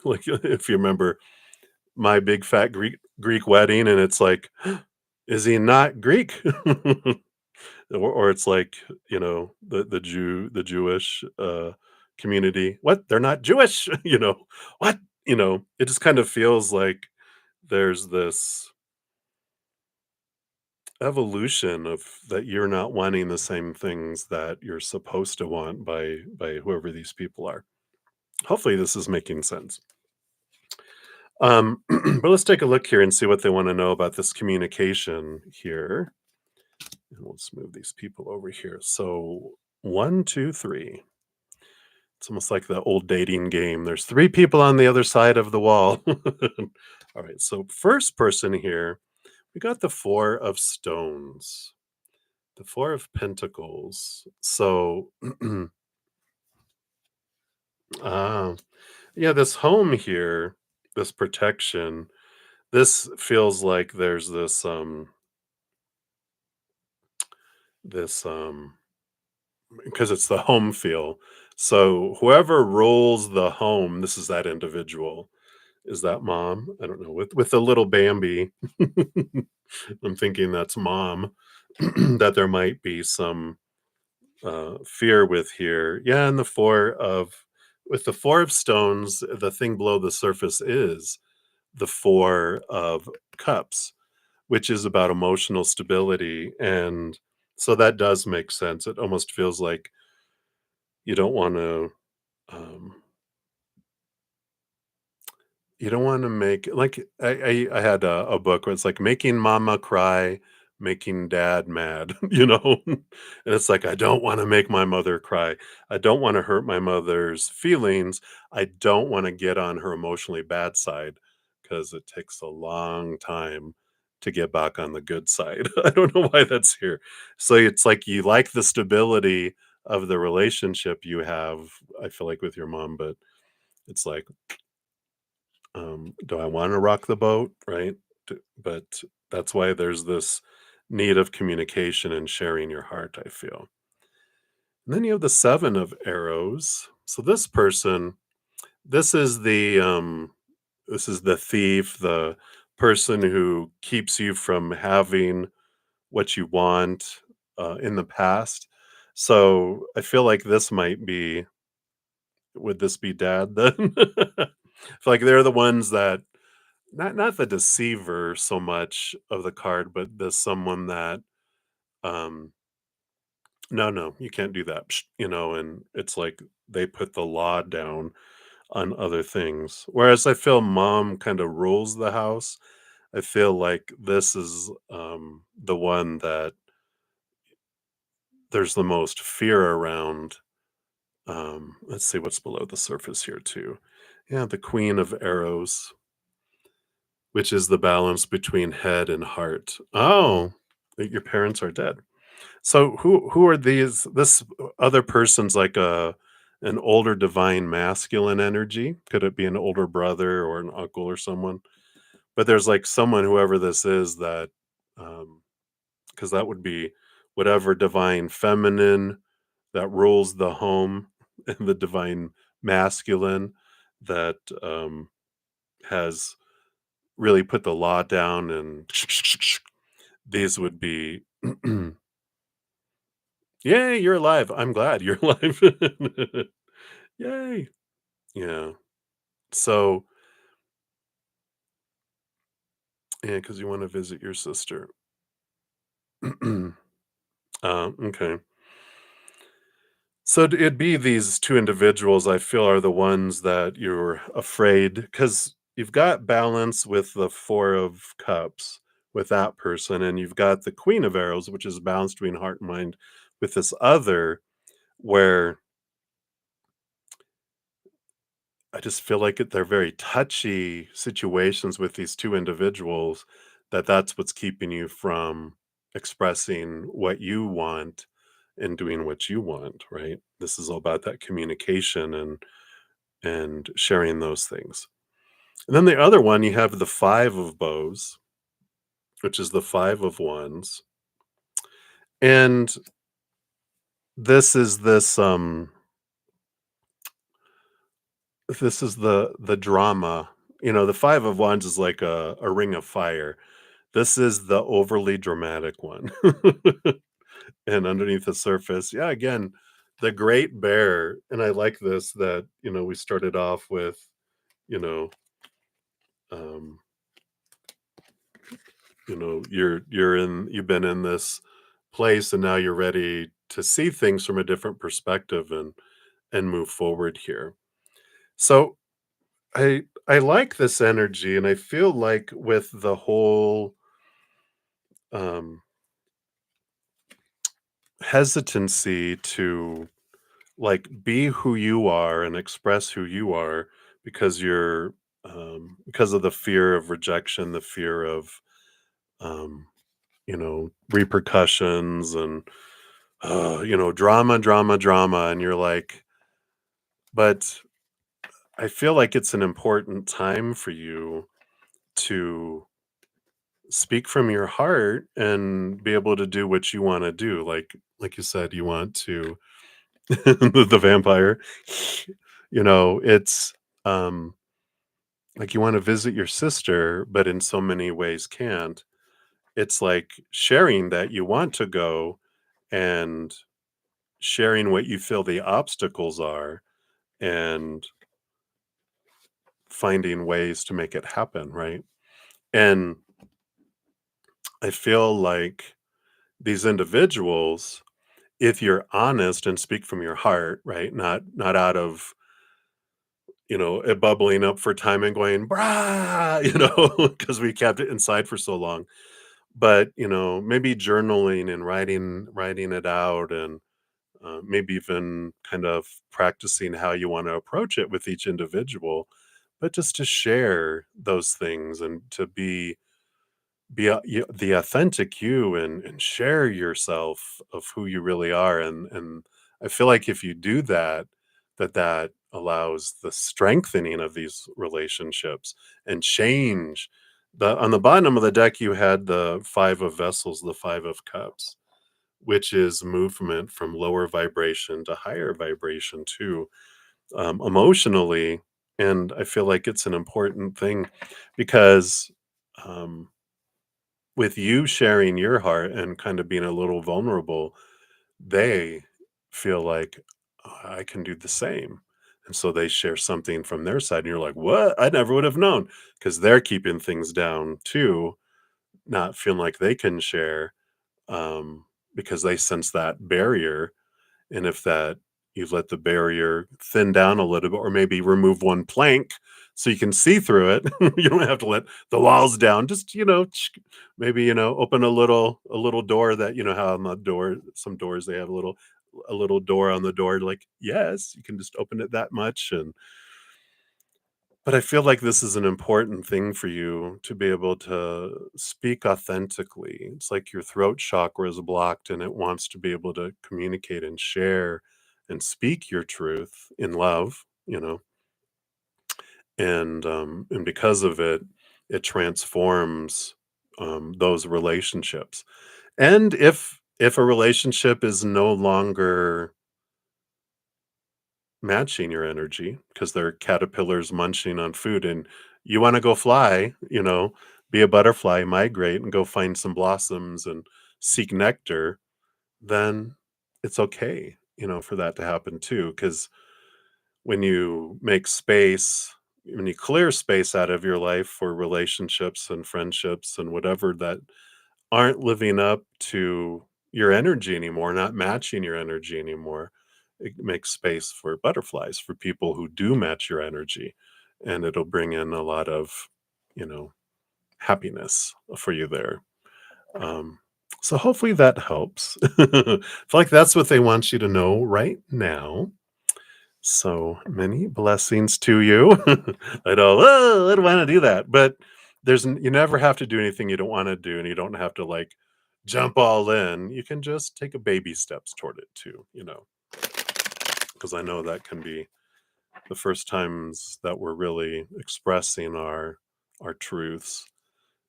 like if you remember My Big Fat Greek Wedding, and it's like, is he not Greek? Or it's like, the Jewish, community, "What? They're not Jewish?" "What?" It just kind of feels like there's this evolution of that you're not wanting the same things that you're supposed to want by whoever these people are. Hopefully, this is making sense. But let's take a look here and see what they wanna know about this communication here. And let's move these people over here. So 1, 2, 3. It's almost like the old dating game. There's 3 people on the other side of the wall. All right. So first person here, we got the 4 of stones, the 4 of pentacles. So, ah, yeah, this home here, this protection, this feels like there's this because it's the home feel. So whoever rules the home, this is that individual. Is that mom? I don't know. With the little Bambi, I'm thinking that's mom. That there might be some fear with here. Yeah, and the 4 of stones, the thing below the surface is the 4 of cups, which is about emotional stability. And so that does make sense. It almost feels like you don't want to um, you don't wanna make like, I had a book where it's like making mama cry, making dad mad, And it's like, I don't wanna make my mother cry. I don't wanna hurt my mother's feelings. I don't wanna get on her emotionally bad side because it takes a long time to get back on the good side. I don't know why that's here. So it's like you like the stability of the relationship you have, I feel like, with your mom, but it's like, do I want to rock the boat? Right. But that's why there's this need of communication and sharing your heart, I feel. And then you have the 7 of arrows. So this person, this is the thief, the person who keeps you from having what you want in the past. So I feel like this might be, would this be dad then? I feel like they're the ones that, not the deceiver so much of the card, but the someone that, um, "No, no, you can't do that," and it's like they put the law down on other things. Whereas I feel mom kinda rules the house. I feel like this is, the one that there's the most fear around. Let's see what's below the surface here too. Yeah, the Queen of Arrows, which is the balance between head and heart. Oh, your parents are dead. So who are these? This other person's like a an older divine masculine energy. Could it be an older brother or an uncle or someone? But there's like someone, whoever this is, that because that would be whatever divine feminine that rules the home, and the divine masculine that has really put the law down, and these would be. Yay, you're alive. I'm glad you're alive. Yay. Yeah. So, yeah, because you want to visit your sister. Okay. So it'd be these 2 individuals I feel are the ones that you're afraid, because you've got balance with the 4 of cups with that person, and you've got the Queen of Arrows, which is balance between heart and mind with this other, where I just feel like they're very touchy situations with these 2 individuals, that's what's keeping you from expressing what you want and doing what you want, right? This is all about that communication and sharing those things. And then the other one, you have the 5 of bows, which is the 5 of wands. And this is the drama. The 5 of wands is like a ring of fire. This is the overly dramatic one. And underneath the surface, yeah, again, the great bear. And I like this that, we started off with, you know, um, you've been in this place and now you're ready to see things from a different perspective and move forward here. So I like this energy, and I feel like with the whole um hesitancy to like be who you are and express who you are because because of the fear of rejection, the fear of um repercussions and drama, drama, drama. And you're like, but I feel like it's an important time for you to speak from your heart and be able to do what you want to do. Like you said, you want to the vampire. It's um like you want to visit your sister, but in so many ways can't. It's like sharing that you want to go and sharing what you feel the obstacles are and finding ways to make it happen, right? And I feel like these individuals, if you're honest and speak from your heart, right? Not out of, it bubbling up for time and going, brah, because we kept it inside for so long. But, maybe journaling and writing it out and maybe even kind of practicing how you want to approach it with each individual, but just to share those things and to the authentic you and share yourself of who you really are. And I feel like if you do that, that allows the strengthening of these relationships and change. The On the bottom of the deck you had the 5 of vessels, the 5 of cups, which is movement from lower vibration to higher vibration too, emotionally. And I feel like it's an important thing because um with you sharing your heart and kind of being a little vulnerable, they feel like, "Oh, I can do the same." And so they share something from their side, and you're like, "What? I never would have known," because they're keeping things down too, not feeling like they can share, because they sense that barrier. And if that you let the barrier thin down a little bit, or maybe remove one plank so you can see through it. You don't have to let the walls down. Just, maybe, open a little door that, how on the door, some doors they have a little door on the door, like, yes, you can just open it that much. But I feel like this is an important thing for you to be able to speak authentically. It's like your throat chakra is blocked and it wants to be able to communicate and share and speak your truth in love, and because of it, it transforms those relationships. And if a relationship is no longer matching your energy because they're caterpillars munching on food and you want to go fly, be a butterfly, migrate and go find some blossoms and seek nectar, then it's okay, for that to happen too. Because when you make space, when you clear space out of your life for relationships and friendships and whatever that aren't living up to your energy anymore, not matching your energy anymore, it makes space for butterflies, for people who do match your energy. And it'll bring in a lot of, you know, happiness for you there. Um, so hopefully that helps. I feel like that's what they want you to know right now. So many blessings to you. I know, I don't want to do that, but you never have to do anything you don't want to do, and you don't have to like jump all in. You can just take a baby steps toward it too, because I know that can be the first times that we're really expressing our truths.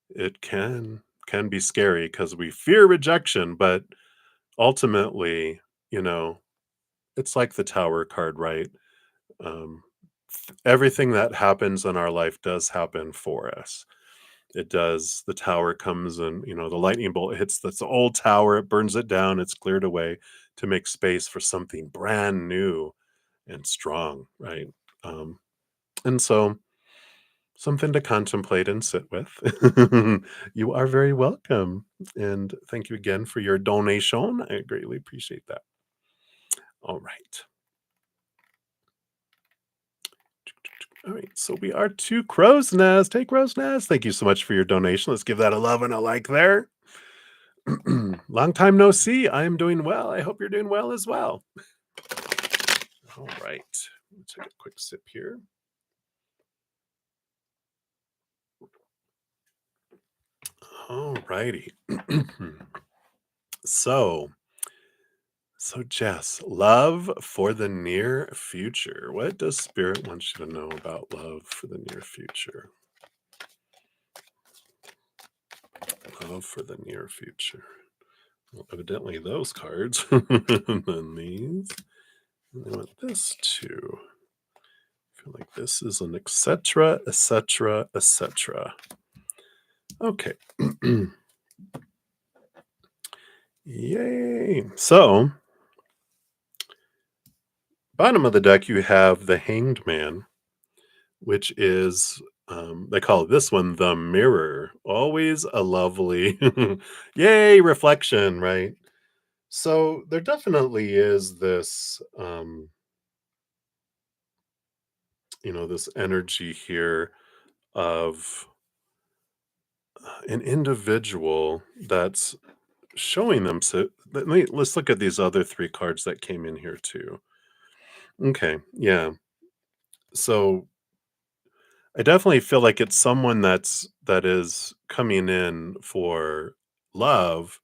It can be scary because we fear rejection, but ultimately, you know, it's like the tower card, right? Um, everything that happens in our life does happen for us. It does. The tower comes and, the lightning bolt hits this old tower, it burns it down, it's cleared away to make space for something brand new and strong, right? Um, and so, something to contemplate and sit with. You are very welcome. And thank you again for your donation. I greatly appreciate that. All right. All right. So we are to Crow's Nest. Hey, Crow's Nest. Thank you so much for your donation. Let's give that a love and a like there. Long time no see. I am doing well. I hope you're doing well as well. All right. Let's take a quick sip here. All righty. so, Jess, love for the near future. What does Spirit want you to know about love for the near future? Love for the near future. Well, evidently those cards. And then these. And I want this too. I feel like this is an etc., etc., etc. Okay. Yay. So, bottom of the deck, you have the Hanged Man, which is, they call this one the Mirror. Always a lovely, yay, reflection, right? So, there definitely is this, this energy here of an individual that's showing them. So, let's look at these other three cards that came in here too. Okay, yeah. So I definitely feel like it's someone that is coming in for love.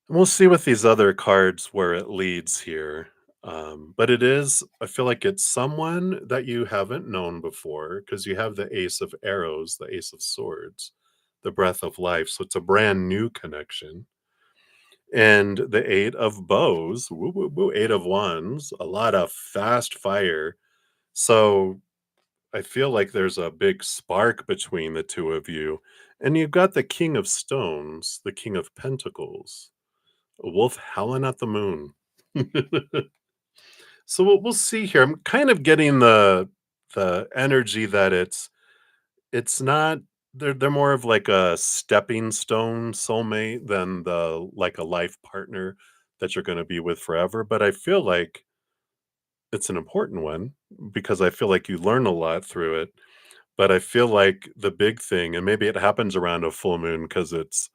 And we'll see with these other cards where it leads here. But I feel like it's someone that you haven't known before because you have the Ace of Arrows, the Ace of Swords, the Breath of Life. So it's a brand new connection. And the Eight of Bows, woo, woo, woo, Eight of Wands, a lot of fast fire. So I feel like there's a big spark between the two of you. And you've got the King of Stones, the King of Pentacles, a wolf howling at the moon. So we'll see here. I'm kind of getting the energy that it's not they're more of like a stepping stone soulmate than the like a life partner that you're going to be with forever. But I feel like it's an important one because I feel like you learn a lot through it. But I feel like the big thing, and maybe it happens around a full moon because it's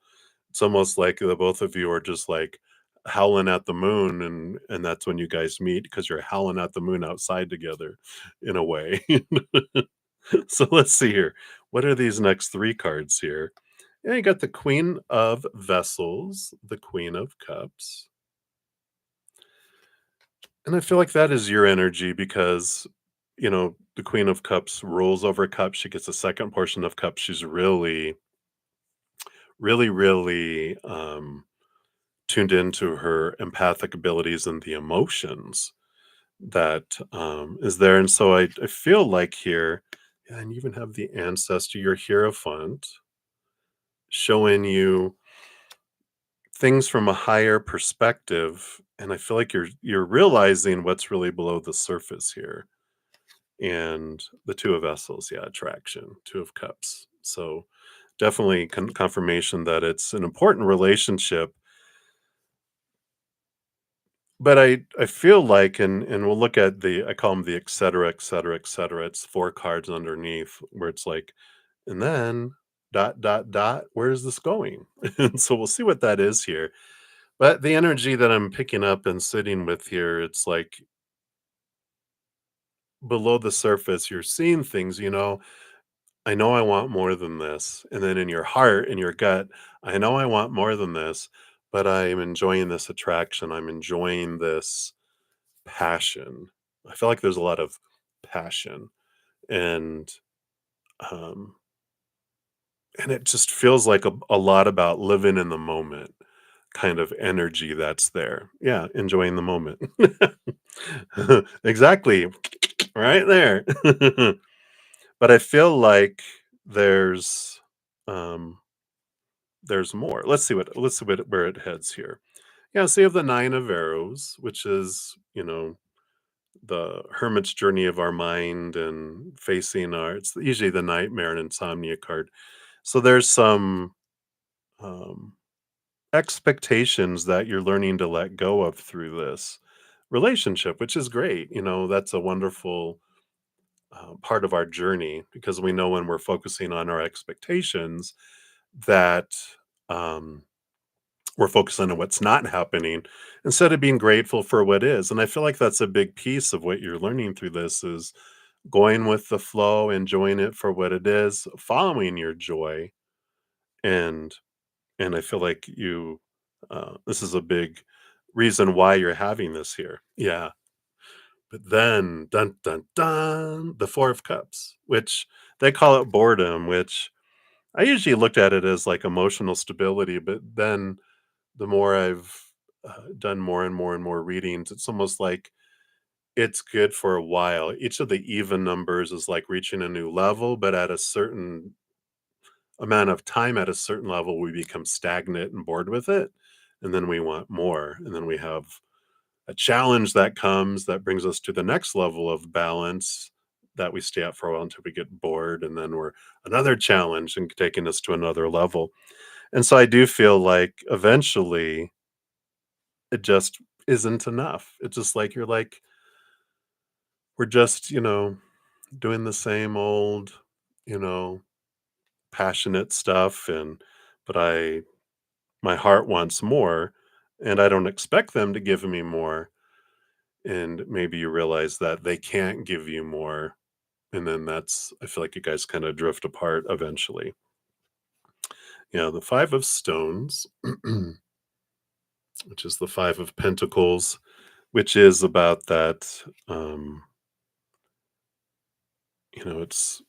almost like the both of you are just like howling at the moon, and that's when you guys meet because you're howling at the moon outside together in a way. So let's see here. What are these next three cards here? Yeah, you got the Queen of Vessels, the Queen of Cups. And I feel like that is your energy because, the Queen of Cups rolls over cups. She gets a second portion of cups. She's really, really, really tuned into her empathic abilities and the emotions that is there. And so I feel like here, yeah, and you even have the ancestor, your Hierophant, showing you things from a higher perspective. And I feel like you're realizing what's really below the surface here. And the Two of Vessels, yeah, attraction, Two of Cups. So definitely confirmation that it's an important relationship. But I feel like, and we'll look at I call them the et cetera, et cetera, et cetera. It's four cards underneath where it's like, and then dot, dot, dot, where is this going? And so we'll see what that is here. But the energy that I'm picking up and sitting with here, it's like below the surface, you're seeing things, I know I want more than this. And then in your heart, in your gut, I know I want more than this, but I'm enjoying this attraction. I'm enjoying this passion. I feel like there's a lot of passion and um and it just feels like a lot about living in the moment kind of energy that's there. Yeah, enjoying the moment. Exactly. Right there. But I feel like there's um there's more. Let's see what where it heads here. Yeah, so you have the 9 of arrows, which is, the hermit's journey of our mind and facing our it's usually the nightmare and insomnia card. So there's some um expectations that you're learning to let go of through this relationship, which is great. That's a wonderful part of our journey because we know when we're focusing on our expectations that um, we're focusing on what's not happening instead of being grateful for what is. And I feel like that's a big piece of what you're learning through this is going with the flow, enjoying it for what it is, following your joy, and and I feel like this is a big reason why you're having this here. Yeah. But then, dun dun dun, the 4 of Cups, which they call it boredom, which I usually looked at it as like emotional stability, but then the more I've done more and more and more readings, it's almost like it's good for a while. Each of the even numbers is like reaching a new level, but at a certain amount of time, at a certain level, we become stagnant and bored with it. And then we want more. And then we have a challenge that comes that brings us to the next level of balance that we stay at for a while until we get bored. And then we're another challenge and taking us to another level. And so I do feel like eventually it just isn't enough. It's just like you're like, we're just, doing the same old, you know, passionate stuff. But my heart wants more and I don't expect them to give me more. And maybe you realize that they can't give you more. And then I feel like you guys kind of drift apart eventually. Yeah, the 5 of Stones, which is the 5 of Pentacles, which is about that. It's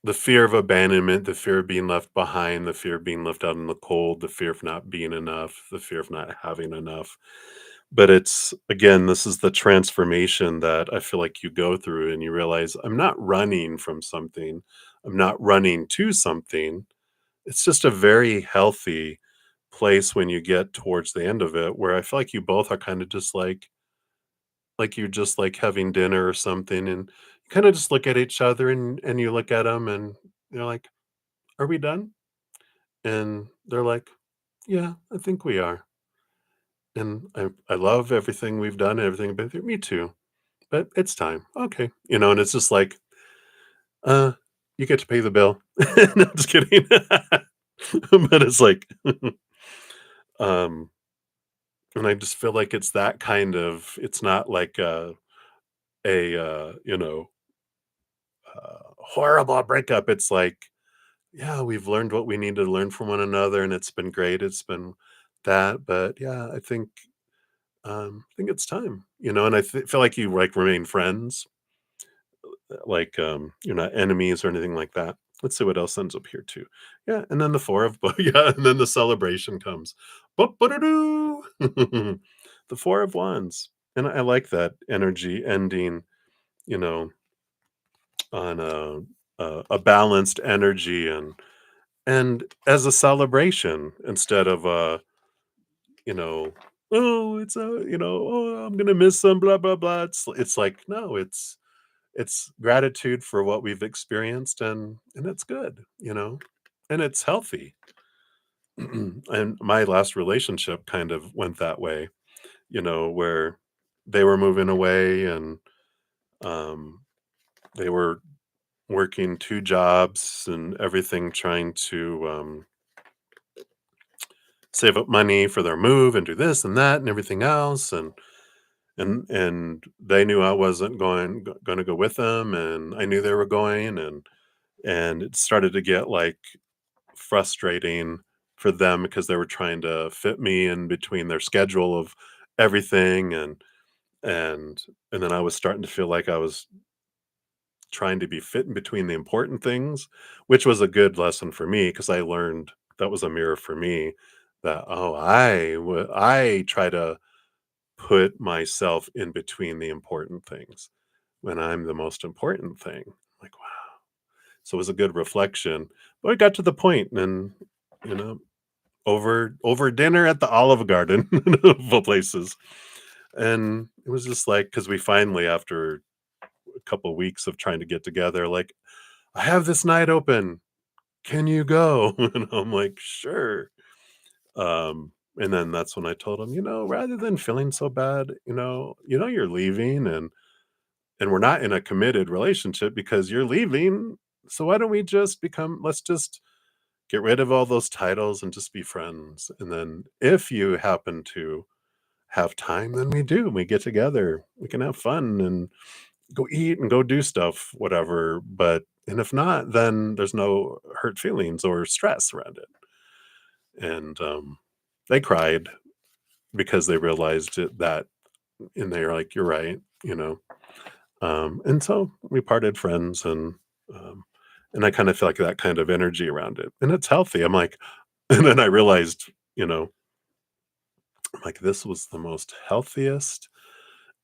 the fear of abandonment, the fear of being left behind, the fear of being left out in the cold, the fear of not being enough, the fear of not having enough. But it's again, this is the transformation that I feel like you go through and you realize I'm not running from something. I'm not running to something. It's just a very healthy place when you get towards the end of it where I feel like you both are kind of just like you're just like having dinner or something and you kind of just look at each other and you look at them and you're like, "Are we done?" And they're like, "Yeah, I think we are." And I love everything we've done and everything been through. Me too. But it's time. Okay. And it's just like, uh, you get to pay the bill. No, just kidding. But it's like, um, and I just feel like it's that kind of, it's not like a horrible breakup. It's like, yeah, we've learned what we need to learn from one another and it's been great. It's been that, but yeah, I think it's time, and feel like you like remain friends, like you're not enemies or anything like that. Let's see what else ends up here too. Yeah, and then the 4 of yeah, and then the celebration comes. Ba-ba-da-doo! The 4 of wands. And I like that energy ending, you know, on a balanced energy and as a celebration instead of you know, oh, it's oh, I'm gonna miss some blah blah blah. It's like no, it's gratitude for what we've experienced and it's good, and it's healthy. And my last relationship kind of went that way, where they were moving away and um they were working 2 jobs and everything trying to save up money for their move and do this and that and everything else and they knew I wasn't going to go with them and I knew they were going and it started to get like frustrating for them because they were trying to fit me in between their schedule of everything, and and then I was starting to feel like I was trying to be fit in between the important things, which was a good lesson for me because I learned that was a mirror for me that, oh, I try to put myself in between the important things when I'm the most important thing. Like, wow. So it was a good reflection. But I got to the point and, you know, over dinner at the Olive Garden of all places. And it was just like, because we finally, after a couple weeks of trying to get together, like, I have this night open. Can you go? And I'm like, sure. And then that's when I told him, rather than feeling so bad, you're leaving, and we're not in a committed relationship because you're leaving. So why don't we just let's just get rid of all those titles and just be friends. And then if you happen to have time, then we get together. We can have fun and go eat and go do stuff, whatever. And if not, then there's no hurt feelings or stress around it. And they cried because they realized that, and they're like, "You're right." And so we parted friends, um, and I kind of feel like that kind of energy around it, and it's healthy. I'm like, and then I realized, I'm like, this was the most healthiest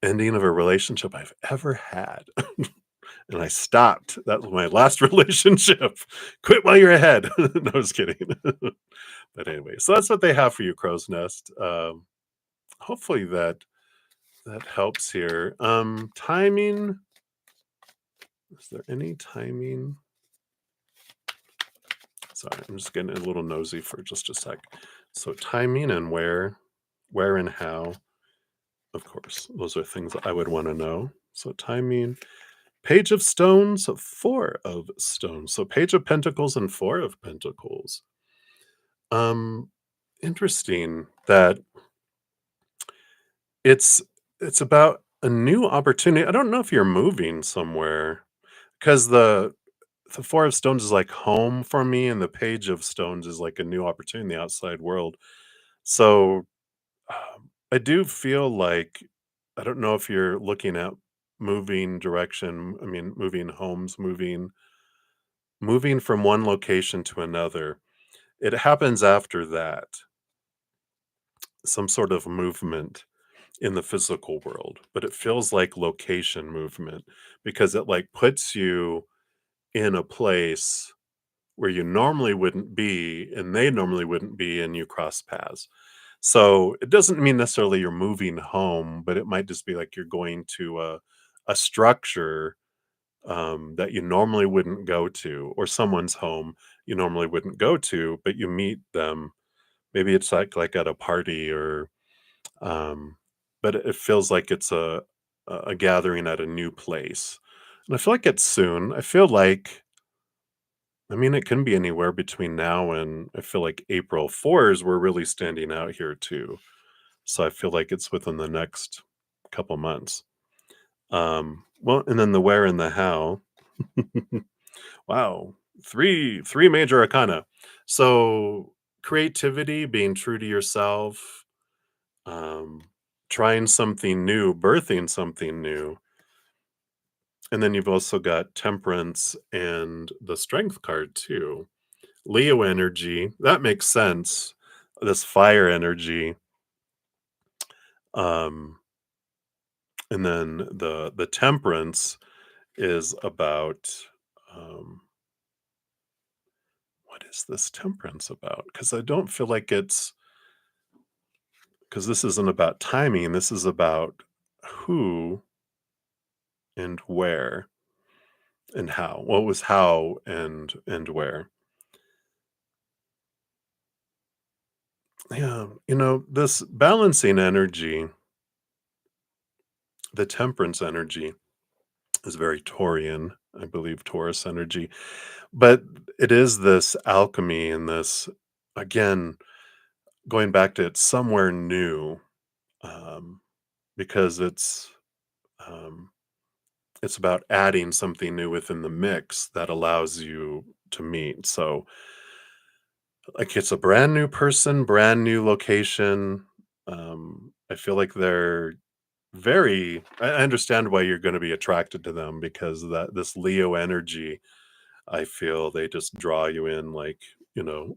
ending of a relationship I've ever had. And I stopped. That was my last relationship. Quit while you're ahead. No, I was kidding. But anyway, so that's what they have for you, Crow's Nest. Hopefully that helps here. Timing. Is there any timing? Sorry, I'm just getting a little nosy for just a sec. So timing and where and how. Of course, those are things that I would want to know. So timing, Page of Stones, Four of Stones. So Page of Pentacles and Four of Pentacles. Um, Interesting that it's it's about a new opportunity. I don't know if you're moving somewhere because the Four of Stones is like home for me, and the Page of Stones is like a new opportunity in the outside world. So I do feel like I don't know if you're looking at moving direction. I mean, moving homes, moving from one location to another. It happens after that, some sort of movement in the physical world, but it feels like location movement because it like puts you in a place where you normally wouldn't be and they normally wouldn't be, and you cross paths. So it doesn't mean necessarily you're moving home, but it might just be like you're going to a structure that you normally wouldn't go to, or someone's home you normally wouldn't go to, but you meet them. Maybe it's like at a party, or um, but it feels like it's a gathering at a new place, and I feel like it's soon. I mean, it can be anywhere between now and I feel like April. Fours were really standing out here too. So I feel like it's within the next couple months. Well, and then the where and the how. Wow. Three major arcana. So creativity, being true to yourself, um, trying something new, birthing something new. And then you've also got temperance and the strength card too. Leo energy, that makes sense. This fire energy. Um, and then the temperance is about what is this temperance about? Because I don't feel like it's because this isn't about timing. This is about who and where and how. What was how and where? Yeah, this balancing energy, the temperance energy, is very Taurian, I believe, Taurus energy. But it is this alchemy and this, again, going back to it's somewhere new, um, because um, it's about adding something new within the mix that allows you to meet. So, like, it's a brand new person, brand new location. I feel like they're very I understand why you're gonna be attracted to them because that this Leo energy, I feel they just draw you in like, you know,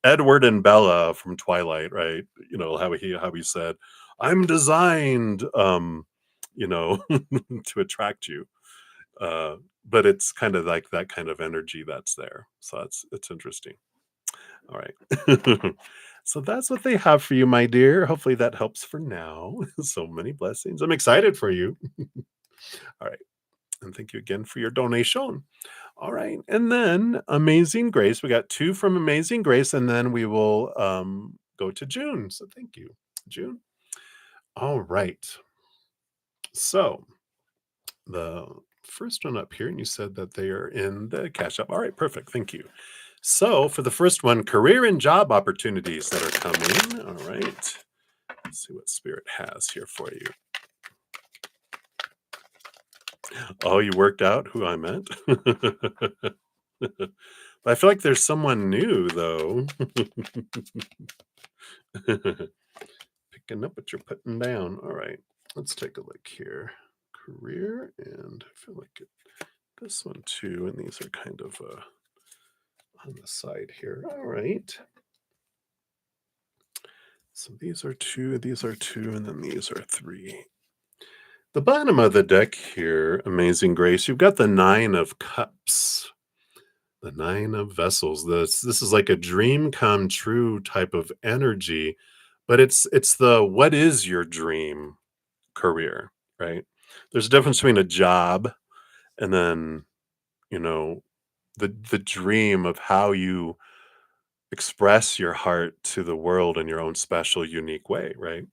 Edward and Bella from Twilight, right? You know, how he said, "I'm designed," you know, to attract you. Uh, but it's kind of like that kind of energy that's there. So it's interesting. All right. So that's what they have for you, my dear. Hopefully that helps for now. So many blessings. I'm excited for you. All right. And thank you again for your donation. All right. And then Amazing Grace. We got two from Amazing Grace, and then we will go to June. So thank you, June. All right. So the first one up here, and you said that they are in the Cash App. All right, perfect. Thank you. So for the first one, career and job opportunities that are coming. All right. Let's see what Spirit has here for you. Oh, you worked out who I meant. But I feel like there's someone new though. Picking up what you're putting down. All right. Let's take a look here. Career, and I feel like this one too, and these are kind of on the side here. All right. So these are two, and then these are three. The bottom of the deck here, Amazing Grace, you've got the Nine of Cups, the Nine of Vessels. This is like a dream come true type of energy, but it's the what is your dream career, right? There's a difference between a job and then, you know, the dream of how you express your heart to the world in your own special, unique way, right?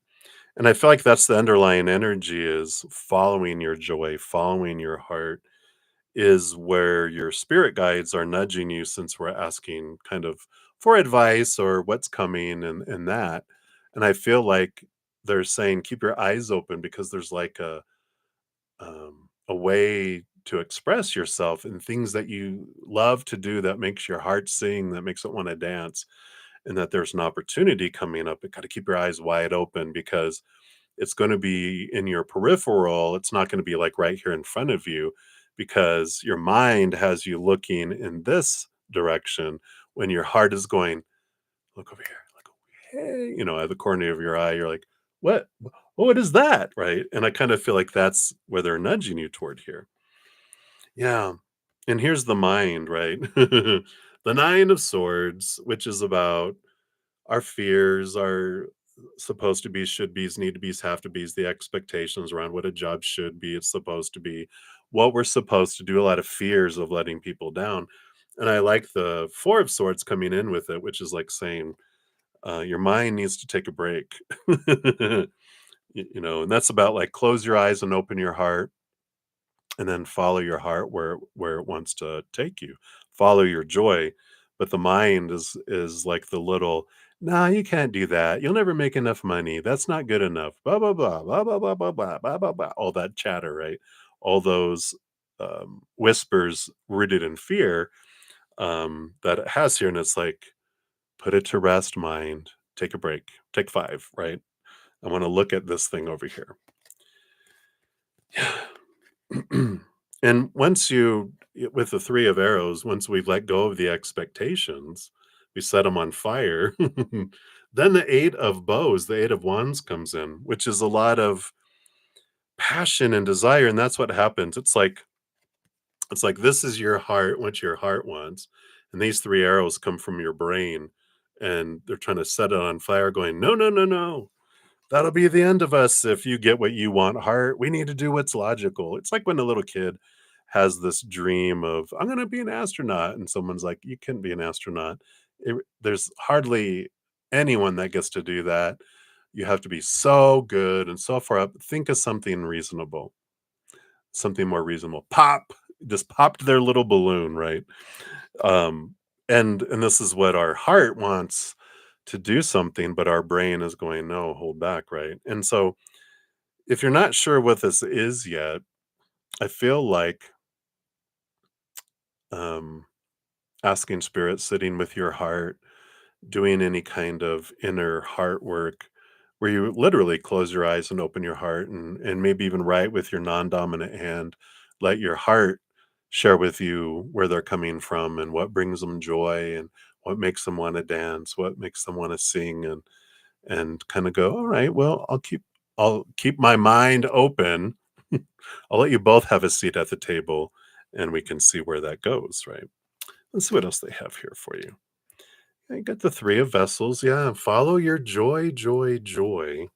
And I feel like that's the underlying energy is following your joy, following your heart is where your spirit guides are nudging you since we're asking kind of for advice or what's coming and that. And I feel like they're saying keep your eyes open because there's like a way to express yourself and things that you love to do that makes your heart sing, that makes it want to dance, and that there's an opportunity coming up. You got to keep your eyes wide open because it's going to be in your peripheral. It's not going to be like right here in front of you because your mind has you looking in this direction when your heart is going, look over here, look over here. Hey, you know, at the corner of your eye, you're like, what? What is that? Right. And I kind of feel like that's where they're nudging you toward here. Yeah. And here's the mind, right? The Nine of Swords, which is about our fears, our supposed to be, should be's, need to be's, have to be's, the expectations around what a job should be, it's supposed to be, what we're supposed to do, a lot of fears of letting people down. And I like the Four of Swords coming in with it, which is like saying, your mind needs to take a break. You know, and that's about like close your eyes and open your heart and then follow your heart where it wants to take you. Follow your joy, but the mind is like the little, "Nah, you can't do that. You'll never make enough money. That's not good enough." Blah blah blah blah blah blah blah blah blah blah blah. All that chatter, right? All those whispers rooted in fear that it has here, and it's like, put it to rest, mind. Take a break. Take five, right? I want to look at this thing over here. And once with the Three of Arrows, once we've let go of the expectations, we set them on fire. Then the Eight of Bows, the Eight of Wands comes in, which is a lot of passion and desire. And that's what happens. It's like this is your heart, what your heart wants. And these three arrows come from your brain and they're trying to set it on fire, going, no, no, no, no. That'll be the end of us if you get what you want, heart. We need to do what's logical. It's like when a little kid has this dream of, I'm going to be an astronaut. And someone's like, you can't be an astronaut. There's hardly anyone that gets to do that. You have to be so good and so far up. Think of something reasonable, something more reasonable. Pop, just popped their little balloon, right? And this is what our heart wants to do something, but our brain is going, no, hold back, right? And so if you're not sure what this is yet, I feel like um, asking spirit, sitting with your heart, doing any kind of inner heart work where you literally close your eyes and open your heart and maybe even write with your non-dominant hand, let your heart share with you where they're coming from and what brings them joy and what makes them want to dance, what makes them want to sing, and kind of go, all right, well, I'll keep my mind open. I'll let you both have a seat at the table and we can see where that goes, right? Let's see what else they have here for you. You got the three of vessels. Yeah, follow your joy, joy, joy.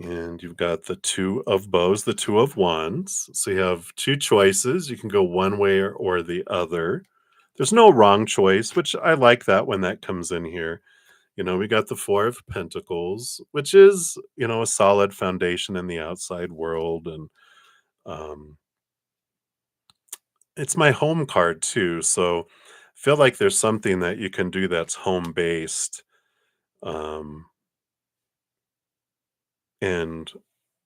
And you've got the two of bows, the two of wands. So you have two choices. You can go one way or the other. There's no wrong choice, which I like that when that comes in here. We got the four of pentacles, which is, a solid foundation in the outside world. And um, it's my home card too. So I feel like there's something that you can do that's home based. Um, and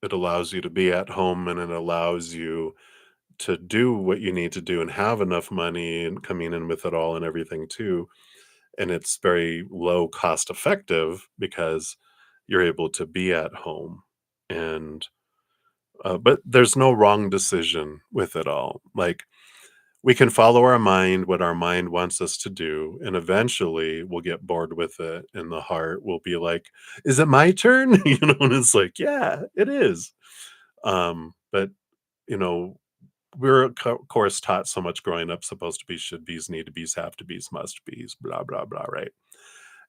it allows you to be at home and it allows you to do what you need to do and have enough money and coming in with it all and everything too. And it's very low cost effective because you're able to be at home. And but there's no wrong decision with it all. Like, we can follow our mind, what our mind wants us to do, and eventually we'll get bored with it, and the heart will be like, "Is it my turn?" And it's like, "Yeah, it is." But you know, we're of course taught so much growing up, supposed to be, should be's, need to be's, have to be's, must be's, blah blah blah, right?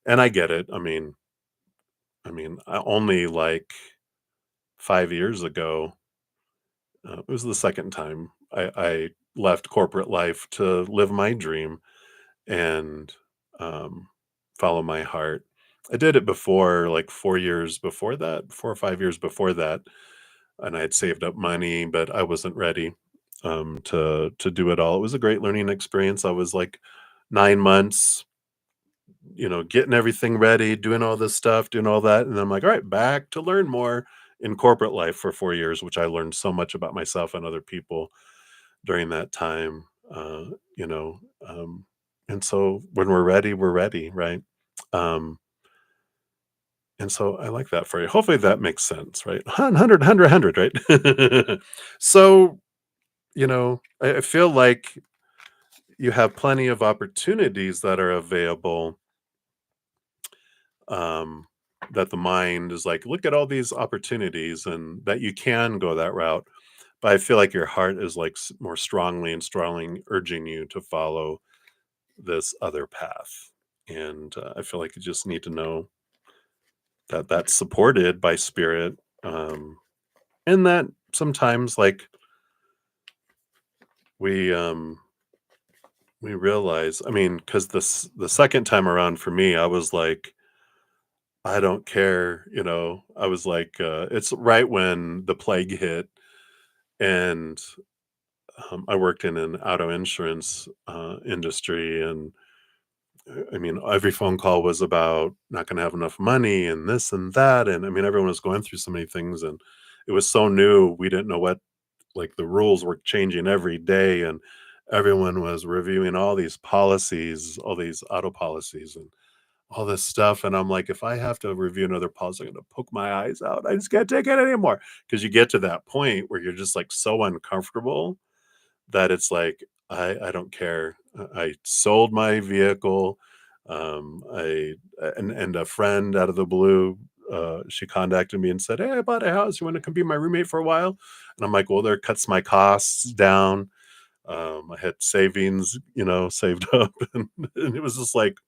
And I get it. I only like 5 years ago, it was the second time I left corporate life to live my dream and um, follow my heart. I did it before, like 4 years before that, 4 or 5 years before that, and I had saved up money, but I wasn't ready to do it all. It was a great learning experience. I was like 9 months, getting everything ready, doing all this stuff, doing all that, and I'm like, all right, back to learn more in corporate life for 4 years, which I learned so much about myself and other people during that time. Uh, you know, um, and so when we're ready, we're ready, right? Um, and so I like that for you. Hopefully that makes sense, right? 100, right? So, I feel like you have plenty of opportunities that are available, um, that the mind is like, look at all these opportunities and that you can go that route. But I feel like your heart is like more strongly and strongly urging you to follow this other path. And I feel like you just need to know that that's supported by spirit. And that sometimes, like, we, um, we realize, because the second time around for me, I was like, I don't care. I was like, it's right when the plague hit, and I worked in an auto insurance industry, and every phone call was about not going to have enough money and this and that. And everyone was going through so many things, and it was so new. We didn't know what, like, the rules were changing every day, and everyone was reviewing all these policies, all these auto policies, and all this stuff. And I'm like, if I have to review another policy, I'm going to poke my eyes out. I just can't take it anymore. Because you get to that point where you're just like so uncomfortable that it's like, I don't care. I sold my vehicle. I and a friend out of the blue, she contacted me and said, "Hey, I bought a house. You want to come be my roommate for a while?" And I'm like, "Well, there cuts my costs down." I had savings, saved up, and it was just like,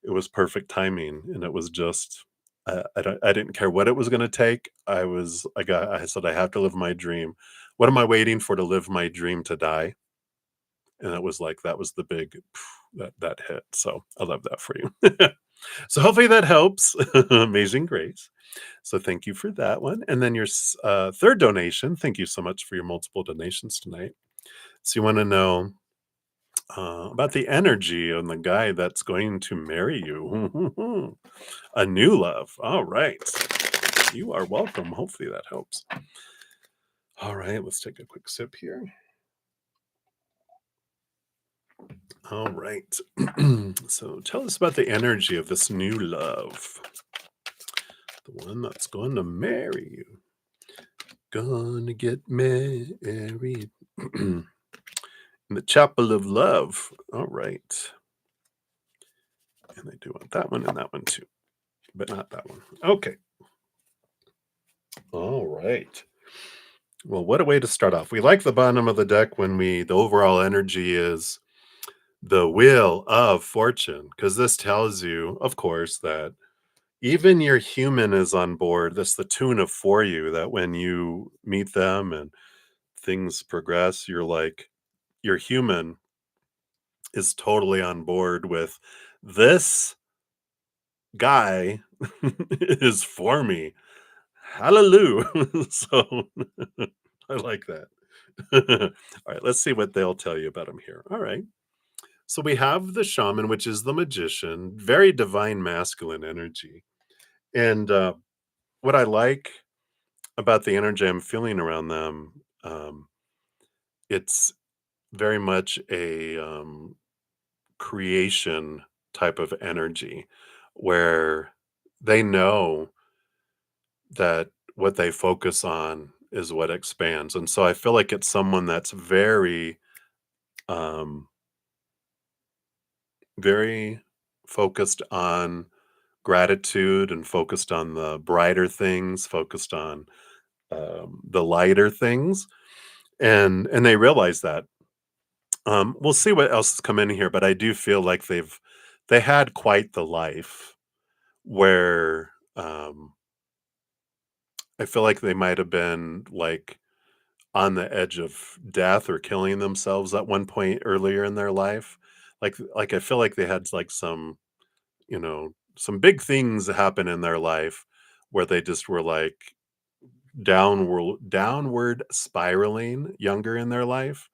it was perfect timing, and it was just, I didn't care what it was going to take. I said, I have to live my dream. What am I waiting for to live my dream to die? And it was like, that was the big that hit. So I love that for you. So hopefully that helps. Amazing grace. So thank you for that one. And then your third donation. Thank you so much for your multiple donations tonight. So you want to know about the energy on the guy that's going to marry you. A new love. All right. You are welcome. Hopefully that helps. All right, let's take a quick sip here. All right. So tell us about the energy of this new love, the one that's going to marry you. Gonna get married in the chapel of love. All right. And I do want that one and that one too, but not that one. Okay. All right. Well, what a way to start off. We like the bottom of the deck when the overall energy is the wheel of fortune, because this tells you, of course, that even your human is on board. That's the tune of for you, that when you meet them and things progress, you're like, your human is totally on board with this guy is for me. Hallelujah. So I like that. All right, let's see what they'll tell you about him here. All right. So we have the shaman, which is the magician, very divine masculine energy. And what I like about the energy I'm feeling around them, it's very much a creation type of energy where they know that what they focus on is what expands. And so I feel like it's someone that's um, very focused on gratitude and focused on the brighter things, focused on the lighter things, and they realize that. We'll see what else has come in here, but I do feel like they had quite the life where I feel like they might have been like on the edge of death or killing themselves at one point earlier in their life. Like I feel like they had like some, some big things happen in their life where they just were like downward spiraling younger in their life,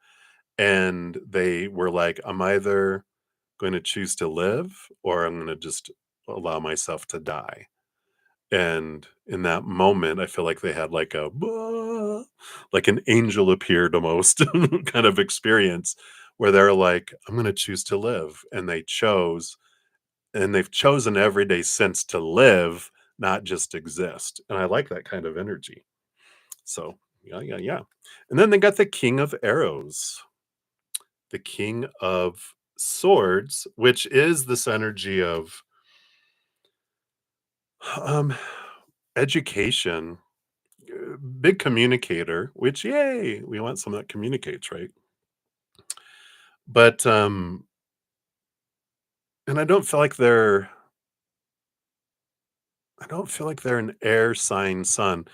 and they were like, I'm either going to choose to live or I'm going to just allow myself to die. And in that moment, I feel like they had like a "Bah," like an angel appeared almost kind of experience where they're like, I'm going to choose to live. And they chose, and they've chosen every day since to live, not just exist. And I like that kind of energy. So, yeah, yeah, yeah. And then they got the King of Arrows, the King of Swords, which is this energy of um, education, big communicator, which, yay, we want someone that communicates, right? But, and I don't feel like they're an air sign sun,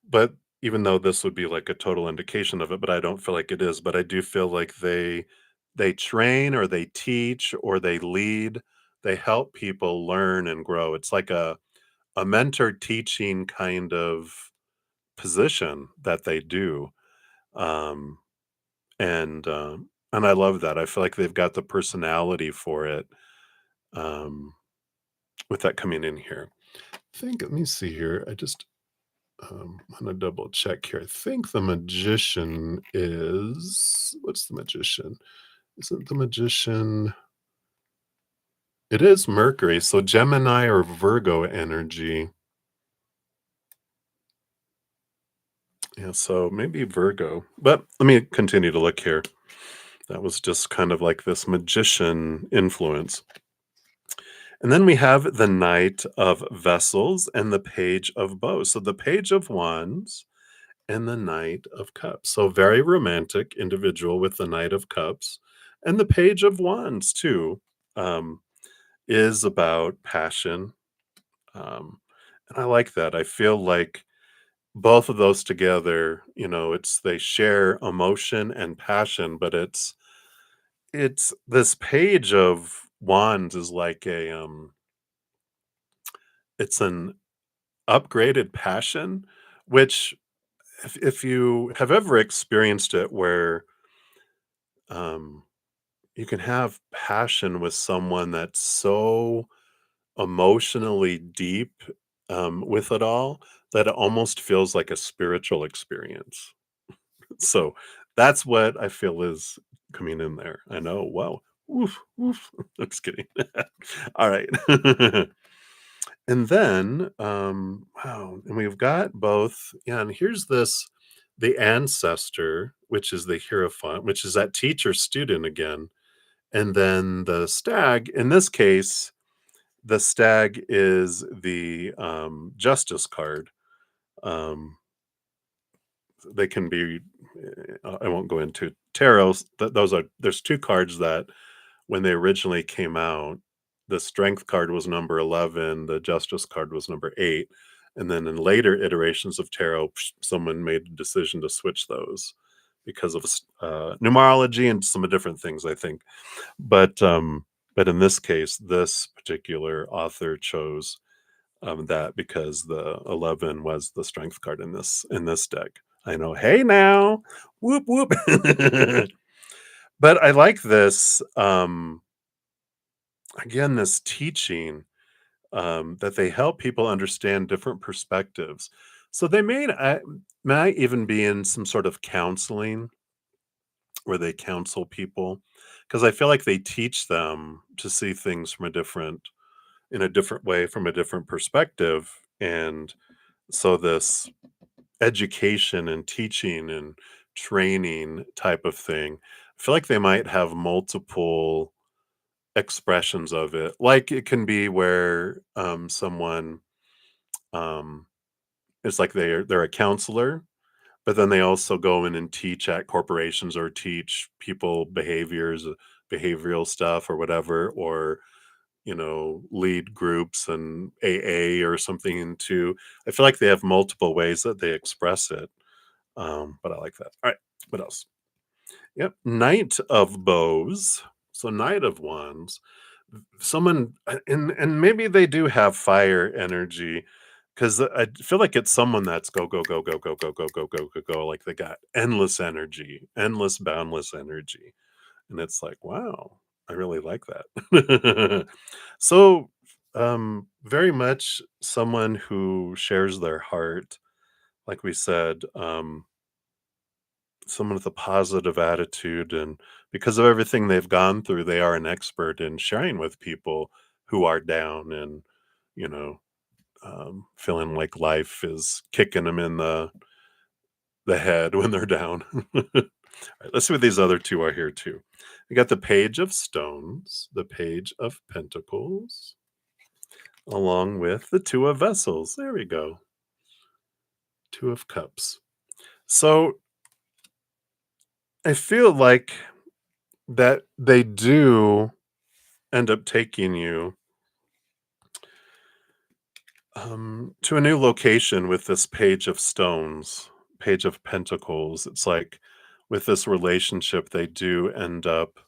but even though this would be like a total indication of it, but I don't feel like it is, but I do feel like they train or they teach or they lead, they help people learn and grow. It's like a mentor teaching kind of position that they do. Um, and I love that. I feel like they've got the personality for it, um, with that coming in here. Let me see here. I just want to double check here. I think the magician is, what's the magician? Isn't the magician? It is Mercury, so Gemini or Virgo energy. Yeah, so maybe Virgo. But let me continue to look here. That was just kind of like this magician influence. And then we have the Knight of Vessels and the Page of Bows. So the Page of Wands and the Knight of Cups. So very romantic individual with the Knight of Cups. And the Page of Wands, too, um, is about passion. And I like that. I feel like both of those together, they share emotion and passion, but it's this Page of Wands is like it's an upgraded passion, which if you have ever experienced it where um, you can have passion with someone that's so emotionally deep, with it all, that it almost feels like a spiritual experience. So that's what I feel is coming in there. I know. Wow. Woof, woof. I'm just kidding. All right. And then, wow, and we've got both. Yeah, and here's this the ancestor, which is the Hierophant, which is that teacher student again. And then the stag, in this case, the stag is the justice card. Um, they can be, I won't go into tarot. Those are, there's two cards that when they originally came out, the strength card was number 11, the justice card was number 8. And then in later iterations of tarot, someone made a decision to switch those because of numerology and some different things, I think. But but in this case, this particular author chose that because the 11 was the strength card in this deck. I know. Hey now, whoop whoop. But I like this. Again, this teaching that they help people understand different perspectives. So they might even be in some sort of counseling where they counsel people because I feel like they teach them to see things from a different in a different way from a different perspective. And so this education and teaching and training type of thing, I feel like they might have multiple expressions of it. Like it can be where someone um it's like they're a counselor, but then they also go in and teach at corporations or teach people behaviors, behavioral stuff or whatever, or lead groups and AA or something into. I feel like they have multiple ways that they express it. But I like that. All right, what else? Yep, Knight of Bows. So Knight of Wands. Someone and maybe they do have fire energy because I feel like it's someone that's go go go go go go go go go go go like they got endless energy, endless boundless energy, and it's like wow, I really like that. So, very much someone who shares their heart, like we said, someone with a positive attitude, and because of everything they've gone through, they are an expert in sharing with people who are down and, you know, feeling like life is kicking them in the head when they're down. All right, let's see what these other two are here too. We got the Page of Stones, the Page of Pentacles, along with the Two of Vessels. There we go. Two of Cups. So I feel like that they do end up taking you to a new location with this Page of Stones, Page of Pentacles. It's like with this relationship, they do end up,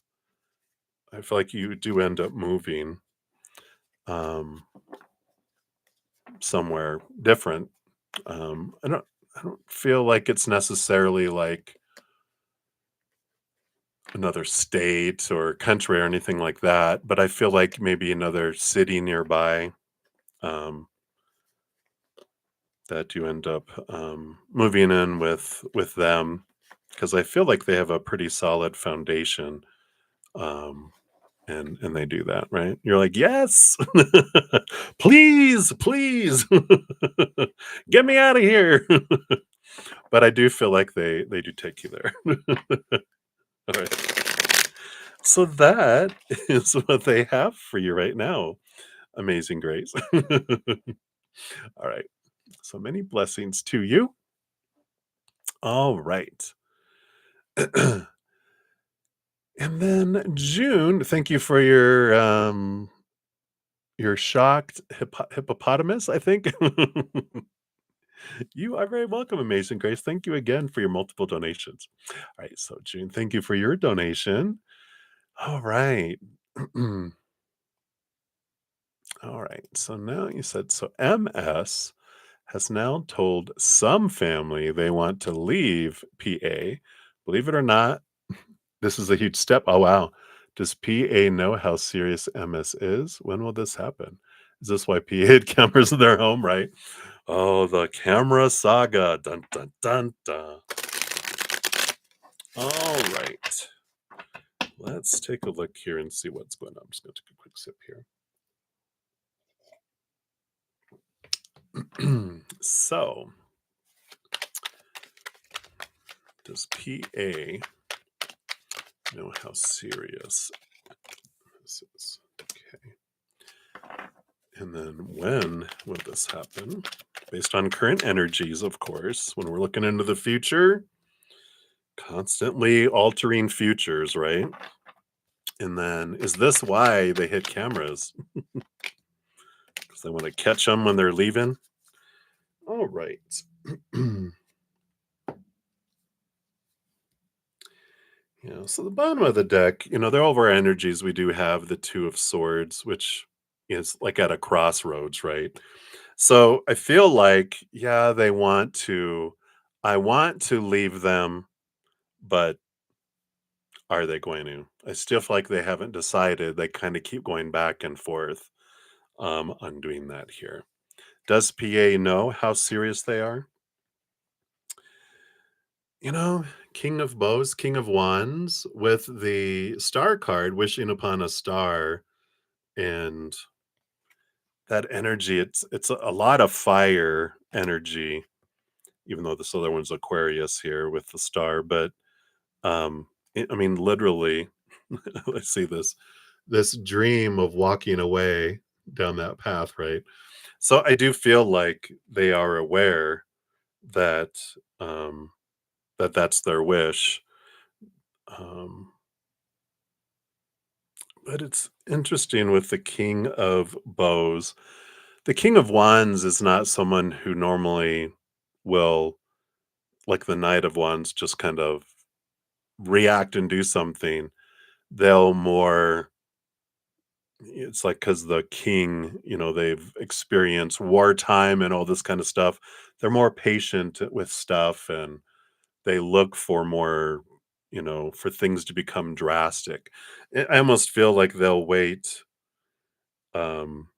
I feel like you do end up moving um, somewhere different. I don't feel like it's necessarily like another state or country or anything like that, but I feel like maybe another city nearby um, that you end up moving in with them because I feel like they have a pretty solid foundation, um, and they do that right. You're like, yes, please, please, get me out of here. But I do feel like they do take you there. All right. So that is what they have for you right now. Amazing Grace. All right. So many blessings to you. All right. And then June, thank you for your shocked hippopotamus, I think. You are very welcome, Amazing Grace. Thank you again for your multiple donations. All right, so June, thank you for your donation. All right. All right. So now you said so MS has now told some family they want to leave PA. Believe it or not, this is a huge step. Oh wow. Does PA know how serious MS is? When will this happen? Is this why PA had cameras in their home, right? Oh, the camera saga. Dun dun dun dun. All right. Let's take a look here and see what's going on. I'm just going to take a quick sip here. So, does PA know how serious this is? Okay. And then when will this happen? Based on current energies, of course. When we're looking into the future, constantly altering futures, right? And then is this why they hit cameras? Because they want to catch them when they're leaving? All right. Yeah, so the bottom of the deck, they're over energies. We do have the Two of Swords, which is like at a crossroads, right? So I feel like, yeah, I want to leave them, but are they going to? I still feel like they haven't decided. They kind of keep going back and forth on doing that here. Does PA know how serious they are? You know, King of Bows, King of Wands, with the star card, wishing upon a star, and that energy, it's a lot of fire energy, even though this other one's Aquarius here with the star, but I mean, literally, I see this dream of walking away down that path, right? So I do feel like they are aware that um that's their wish. Um but it's interesting with the King of Bows. The King of Wands is not someone who normally will, like the Knight of Wands, just kind of react and do something. They'll more, it's like because the king, they've experienced wartime and all this kind of stuff. They're more patient with stuff, and they look for more, for things to become drastic. I almost feel like they'll wait, um,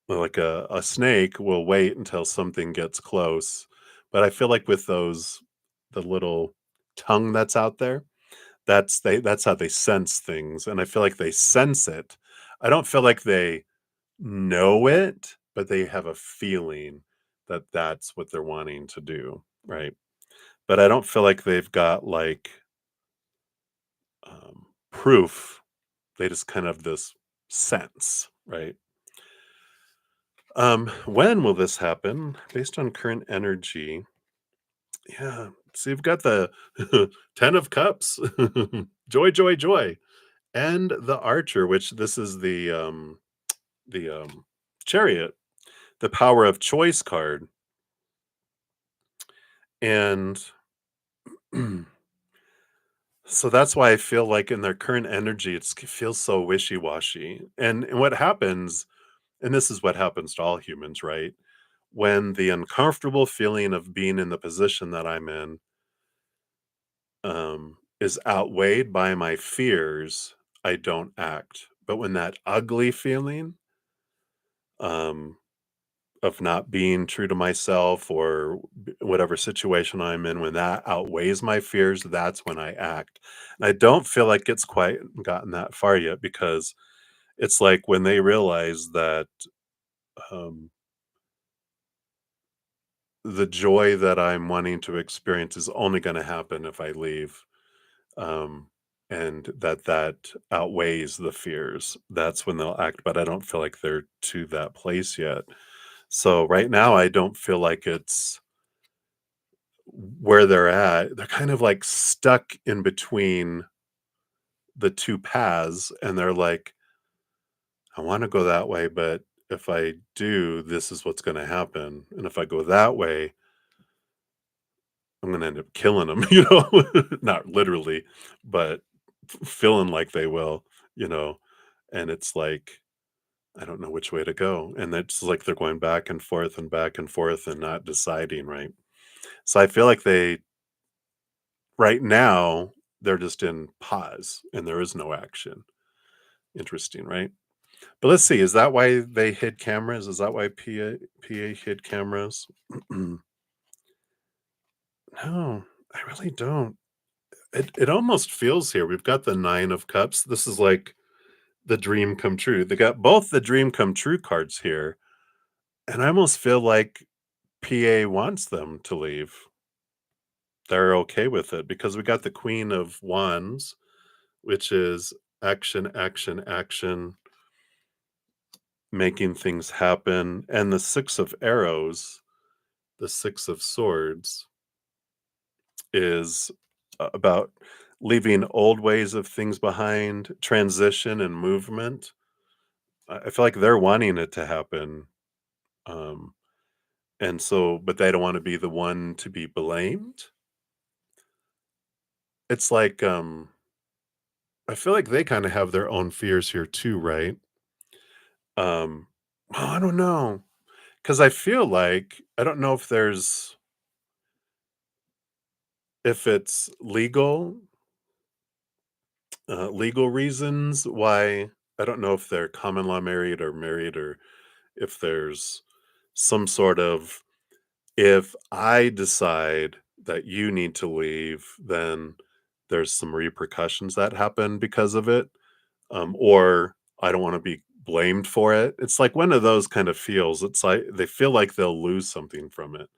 like a snake will wait until something gets close. But I feel like with the little tongue that's out there, that's how they sense things, and I feel like they sense it. I don't feel like they know it, but they have a feeling that that's what they're wanting to do, right? But I don't feel like they've got like proof. They just kind of this sense, right? When will this happen? Based on current energy, yeah. So you've got the Ten of Cups, joy, joy, joy, and the Archer, which this is the Chariot, the Power of Choice card, and so that's why I feel like in their current energy, it feels so wishy-washy. And what happens, and this is what happens to all humans, right? When the uncomfortable feeling of being in the position that I'm in is outweighed by my fears, I don't act. But when that ugly feeling um, of not being true to myself or whatever situation I'm in, when that outweighs my fears, that's when I act. And I don't feel like it's quite gotten that far yet because it's like when they realize that um, the joy that I'm wanting to experience is only going to happen if I leave. Um, and that outweighs the fears. That's when they'll act, but I don't feel like they're to that place yet. So right now, I don't feel like it's where they're at. They're kind of like stuck in between the two paths, and they're like, I want to go that way, but if I do, this is what's going to happen. And if I go that way, I'm going to end up killing them, not literally, but feeling like they will, you know. And it's like, I don't know which way to go. And it's like they're going back and forth and not deciding, right? So I feel like right now, they're just in pause and there is no action. Interesting, right? But let's see, is that why they hid cameras? Is that why PA hid cameras? No, I really don't. it almost feels here. We've got the 9 of cups. This is like the dream come true. They got both the dream come true cards here, and I almost feel like PA wants them to leave. They're okay with it because we got the Queen of Wands, which is action, action, action, making things happen, and the 6 of arrows, the 6 of swords is about leaving old ways of things behind, transition and movement. I feel like they're wanting it to happen. Um, and so, but they don't want to be the one to be blamed. It's like, I feel like they kind of have their own fears here too, right? Um, well, I don't know. Because I feel like, I don't know if it's legal reasons why. I don't know if they're common law married, or if there's some sort of, if I decide that you need to leave, then there's some repercussions that happen because of it. Or I don't want to be blamed for it. It's like one of those kind of feels. It's like they feel like they'll lose something from it.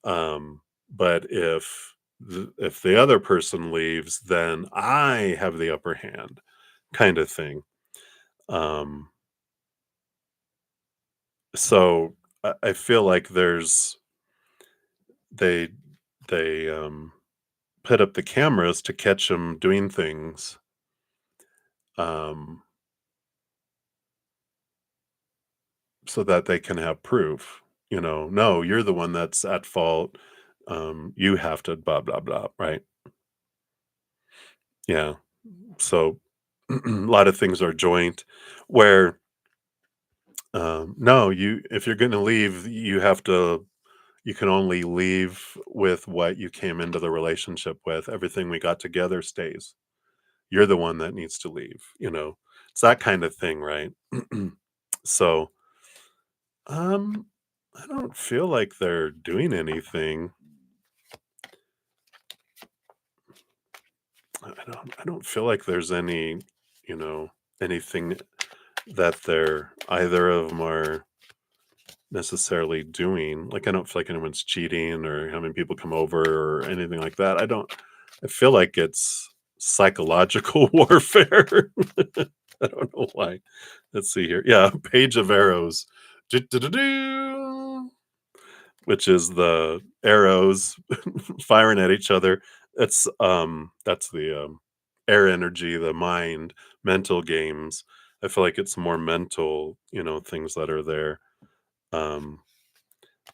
But if the other person leaves, then I have the upper hand, kind of thing. Um, so I feel like they they put up the cameras to catch them doing things, um, so that they can have proof. No, you're the one that's at fault. You have to blah blah blah, right? Yeah. So a lot of things are joint where, no, if you're going to leave, you can only leave with what you came into the relationship with. Everything we got together stays. You're the one that needs to leave. It's that kind of thing, right? So, um, I don't feel like they're doing anything. I don't feel like there's you know, anything that either of them are necessarily doing. Like, I don't feel like anyone's cheating or having people come over or anything like that. I feel like it's psychological warfare. I don't know why. Let's see here. Yeah, Page of Arrows. Do-do-do-do, which is the arrows firing at each other. That's the air energy, the mind, mental games. I feel like it's more mental, things that are there. Um,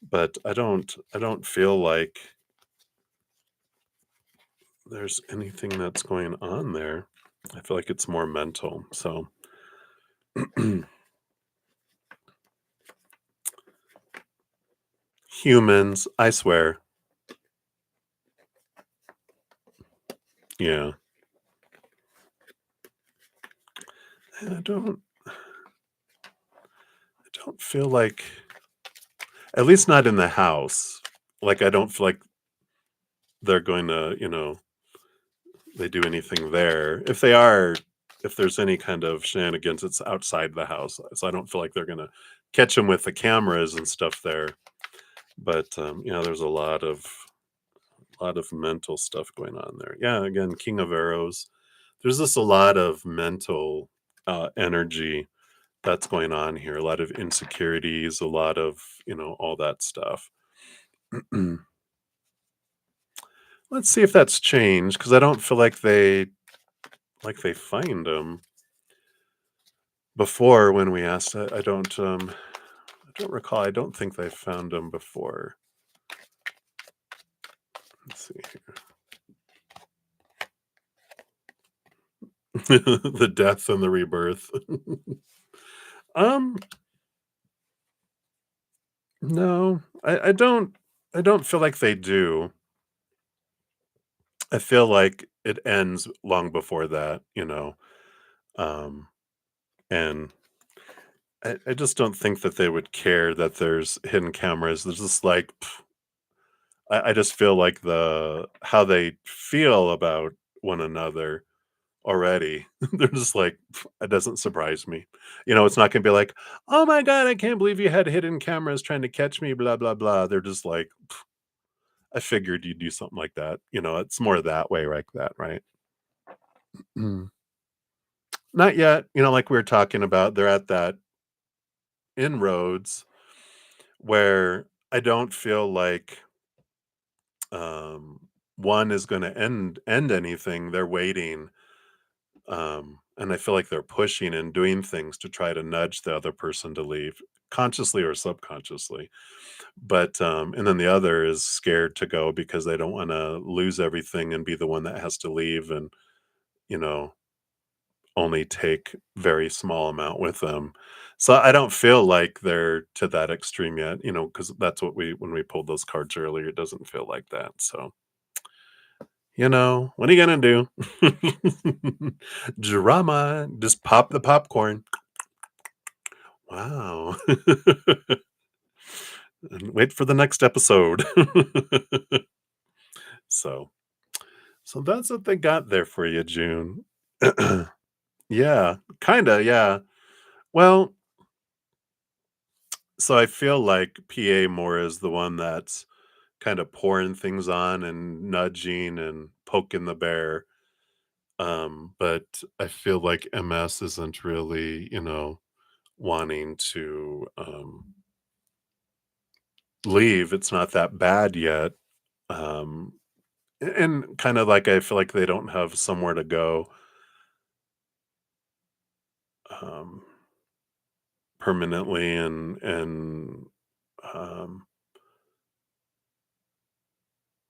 but I don't feel like there's anything that's going on there. I feel like it's more mental. So humans, I swear. Yeah. I don't feel like, at least not in the house. Like, I don't feel like they're going to, they do anything there. If there's any kind of shenanigans, it's outside the house. So I don't feel like they're going to catch them with the cameras and stuff there. But there's a lot of mental stuff going on there. Yeah, again, King of Arrows. There's just a lot of mental energy that's going on here. A lot of insecurities, a lot of all that stuff. Let's see if that's changed because I don't feel like they find them before when we asked. I don't recall. I don't think they found them before. Let's see here. The death and the rebirth. um, no, I don't feel like they do. I feel like it ends long before that. Um, and I just don't think that they would care that there's hidden cameras. There's just like, I just feel like the how they feel about one another already. They're just like, it doesn't surprise me. It's not gonna be like, "Oh my god, I can't believe you had hidden cameras trying to catch me, blah, blah, blah." They're just like, "I figured you'd do something like that." It's more that way like that, right? Mm. Not yet. Like we were talking about, they're at that inroads where I don't feel like, um, one is gonna end anything. They're waiting, and I feel like they're pushing and doing things to try to nudge the other person to leave, consciously or subconsciously. But and then the other is scared to go because they don't want to lose everything and be the one that has to leave, and you know only take very small amount with them. So I don't feel like they're to that extreme yet, because that's what we when we pulled those cards earlier, it doesn't feel like that. So what are you gonna do? Drama. Just pop the popcorn. Wow. And wait for the next episode. So so that's what they got there for you, June. Yeah, kinda, yeah. Well, so I feel like PA more is the one that's kind of pouring things on and nudging and poking the bear. But I feel like MS isn't really, wanting to leave. It's not that bad yet. Um, and kind of like I feel like they don't have somewhere to go, um, permanently, um,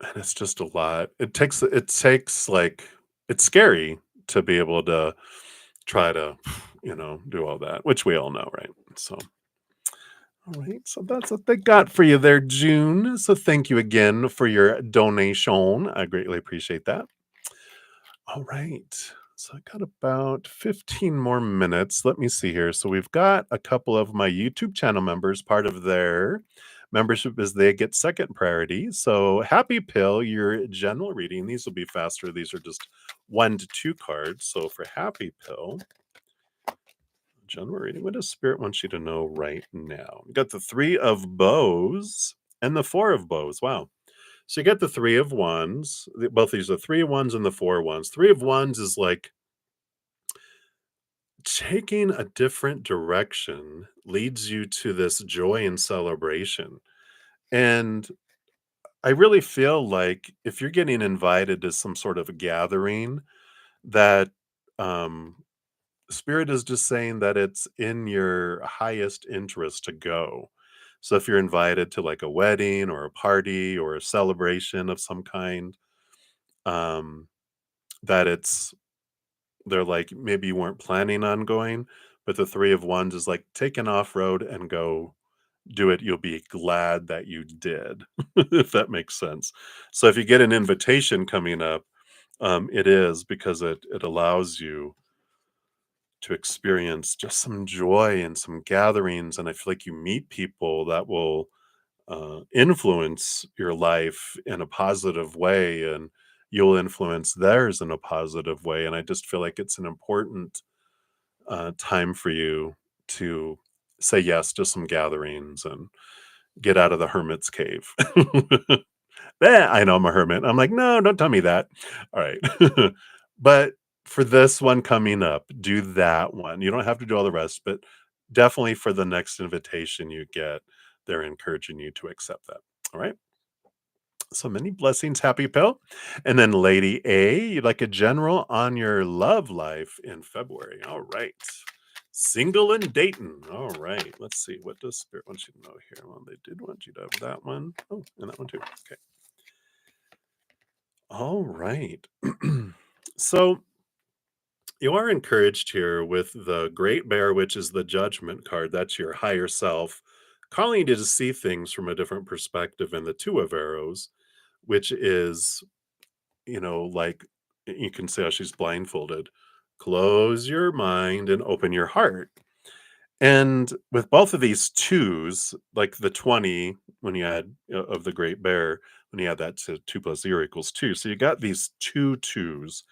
and it's just a lot. It takes like it's scary to be able to try to, do all that, which we all know, right? So, all right. So that's what they got for you there, June. So thank you again for your donation. I greatly appreciate that. All right. So I got about 15 more minutes. Let me see here. So we've got a couple of my YouTube channel members. Part of their membership is they get second priority. So Happy Pill, your general reading. These will be faster. These are just 1 to 2 cards. So for Happy Pill, general reading, what does Spirit want you to know right now? We got the Three of Bows and the Four of Bows. Wow. So you get the Three of Wands. Both these are Three of Wands and the Four of Wands. Three of Wands is like taking a different direction leads you to this joy and celebration. And I really feel like if you're getting invited to some sort of a gathering, that um, Spirit is just saying that it's in your highest interest to go. So if you're invited to like a wedding or a party or a celebration of some kind, um, that they're like, maybe you weren't planning on going, but the Three of Wands is like, take an off road and go do it. You'll be glad that you did, if that makes sense. So if you get an invitation coming up, it is because it allows you to experience just some joy and some gatherings. And I feel like you meet people that will influence your life in a positive way, and you'll influence theirs in a positive way. And I just feel like it's an important time for you to say yes to some gatherings and get out of the hermit's cave. I know I'm a hermit. I'm like, no, don't tell me that. All right. But for this one coming up, do that one. You don't have to do all the rest, but definitely for the next invitation you get, they're encouraging you to accept that. All right. So many blessings, Happy Pill. And then Lady A, you'd like a general on your love life in February. All right. Single and dating. All right. Let's see. What does Spirit want you to know here? Well, they did want you to have that one. Oh, and that one too. Okay. All right. So you are encouraged here with the Great Bear, which is the Judgment card. That's your higher self, calling you to see things from a different perspective. And the Two of Arrows, which is, like you can say, how she's blindfolded. Close your mind and open your heart. And with both of these twos, like the 20 when you add of the Great Bear, when you add that to 2 plus 0 equals 2. So you got these two twos,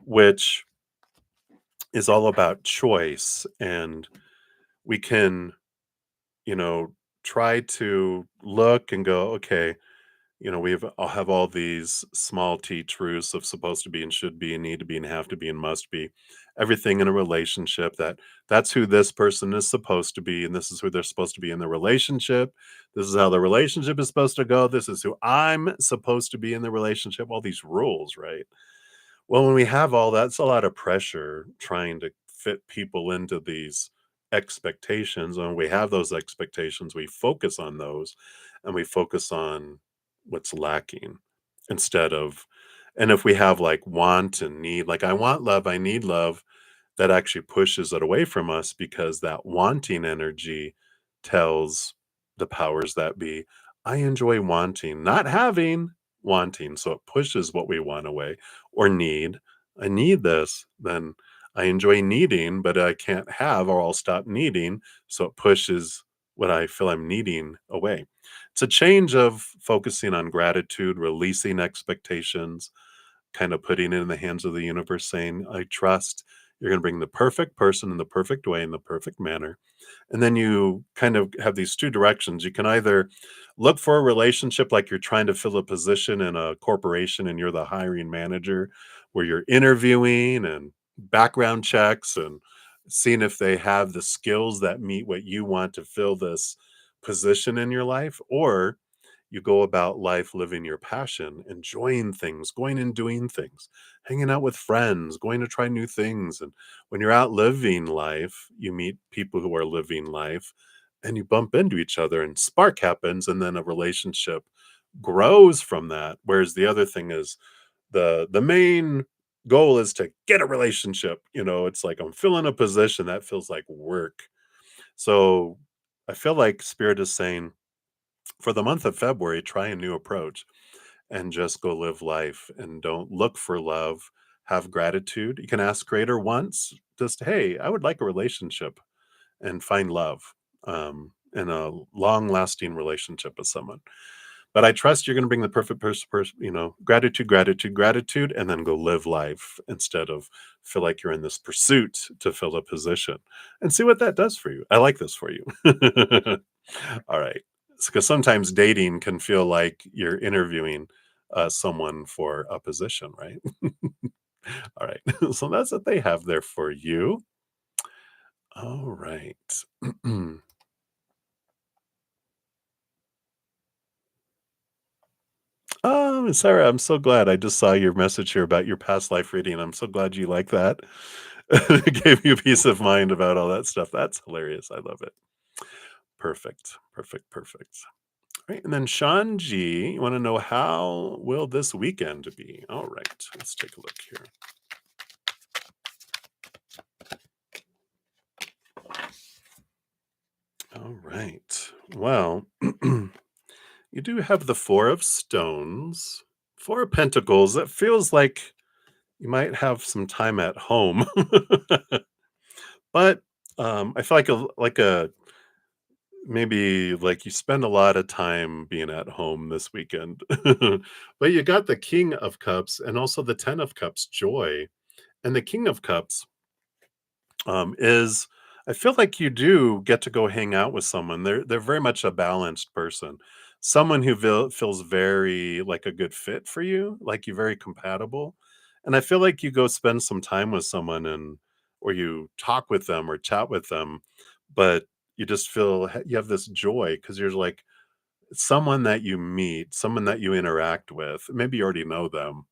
which is all about choice. And we can, you know, try to look and go, okay, I'll have all these small t truths of supposed to be and should be and need to be and have to be and must be. Everything in a relationship that's who this person is supposed to be, and this is who they're supposed to be in the relationship. This is how the relationship is supposed to go. This is who I'm supposed to be in the relationship. All these rules, right? Well, when we have all that, it's a lot of pressure trying to fit people into these expectations. And when we have those expectations, we focus on those and we focus on what's lacking instead of, and if we have like want and need, like I want love, I need love, that actually pushes it away from us because that wanting energy tells the powers that be, I enjoy wanting, not having, wanting. So it pushes what we want away or need. I need this, then I enjoy needing, but I can't have or I'll stop needing. So it pushes what I feel I'm needing away. It's a change of focusing on gratitude, releasing expectations, kind of putting it in the hands of the universe, saying, I trust you're going to bring the perfect person in the perfect way, in the perfect manner. And then you kind of have these two directions. You can either look for a relationship like you're trying to fill a position in a corporation and you're the hiring manager, where you're interviewing and background checks and seeing if they have the skills that meet what you want to fill this position in your life. Or you go about life living your passion, enjoying things, going and doing things, hanging out with friends, going to try new things. And when you're out living life, you meet people who are living life and you bump into each other and spark happens and then a relationship grows from that. Whereas the other thing is the main goal is to get a relationship. It's like I'm filling a position that feels like work. So I feel like spirit is saying for the month of February, try a new approach and just go live life and don't look for love. Have gratitude. You can ask Creator once, just, hey, I would like a relationship and find love in a long lasting relationship with someone. But I trust you're going to bring the perfect person, gratitude, gratitude, gratitude, and then go live life instead of feel like you're in this pursuit to fill a position and see what that does for you. I like this for you. All right. Because sometimes dating can feel like you're interviewing someone for a position, right? All right. So that's what they have there for you. All right. Oh, Sarah, I'm so glad. I just saw your message here about your past life reading. I'm so glad you like that. It gave you peace of mind about all that stuff. That's hilarious. I love it. Perfect. Perfect. Perfect. Right. And then Sean G, you want to know how will this weekend be? All right. Let's take a look here. All right. Well, you do have the Four of Stones, Four of Pentacles. That feels like you might have some time at home. But I feel like a maybe like you spend a lot of time being at home this weekend. But you got the King of Cups and also the Ten of Cups, joy. And the King of Cups is, I feel like you do get to go hang out with someone. They're very much a balanced person. Someone who feels very like a good fit for you, like you're very compatible. And I feel like you go spend some time with someone and or you talk with them or chat with them, but you just feel you have this joy because you're like someone that you meet, someone that you interact with. Maybe you already know them,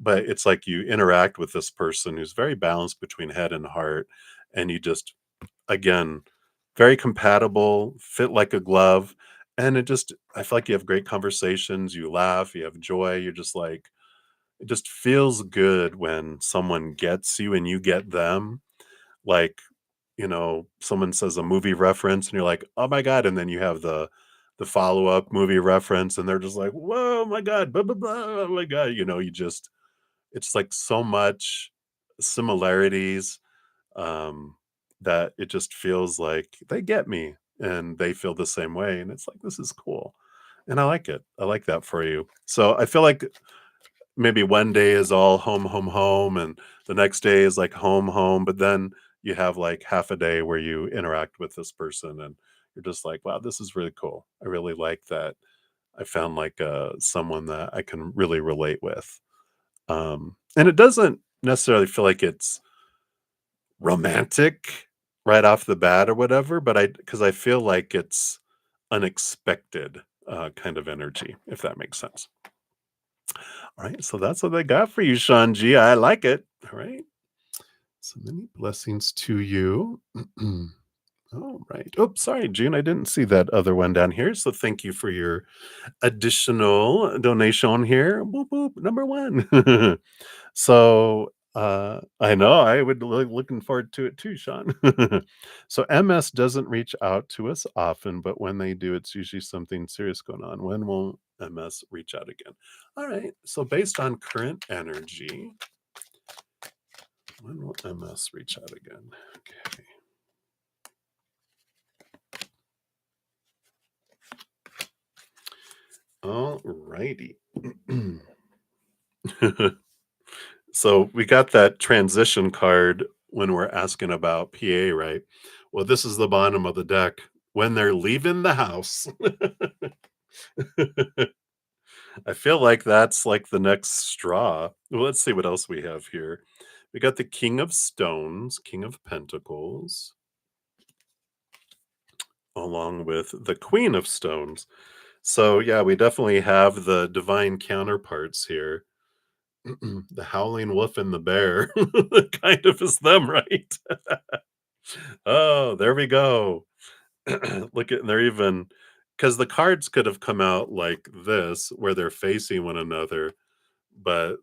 but it's like you interact with this person who's very balanced between head and heart, and you just, again, very compatible, fit like a glove, and I feel like you have great conversations, you laugh, you have joy, you're just like it just feels good when someone gets you and you get them, like, someone says a movie reference and you're like, "Oh my god," and then you have the follow-up movie reference and they're just like, "Whoa, my god, blah, blah, blah, oh my god," you just it's like so much similarities, that it just feels like they get me. and they feel the same way, and it's like, this is cool. And I like it. I like that for you. So I feel like maybe one day is all home, home, home, and the next day is like home, home, but then you have like half a day where you interact with this person and you're just like, wow, this is really cool. I really like that. I found like someone that I can really relate with. And it doesn't necessarily feel like it's romantic right off the bat or whatever, but because I feel like it's unexpected kind of energy, if that makes sense. All right, so that's what I got for you, Sean G. I like it. All right, so many blessings to you. All right. Oh, sorry, June. I didn't see that other one down here. So thank you for your additional donation here. Boop, boop, number one. So, I know I would looking forward to it too, Sean. So MS doesn't reach out to us often, but when they do, it's usually something serious going on. When will MS reach out again? All right. So based on current energy, when will MS reach out again? Okay. All righty. So we got that transition card when we're asking about PA, right? Well, this is the bottom of the deck when they're leaving the house. I feel like that's like the next straw. Well, let's see what else we have here. We got the King of Stones, King of Pentacles, along with the Queen of Stones. So, yeah, we definitely have the divine counterparts here. The howling wolf and the bear kind of is them, right? Oh, there we go. Look at they're even because the cards could have come out like this, where they're facing one another, but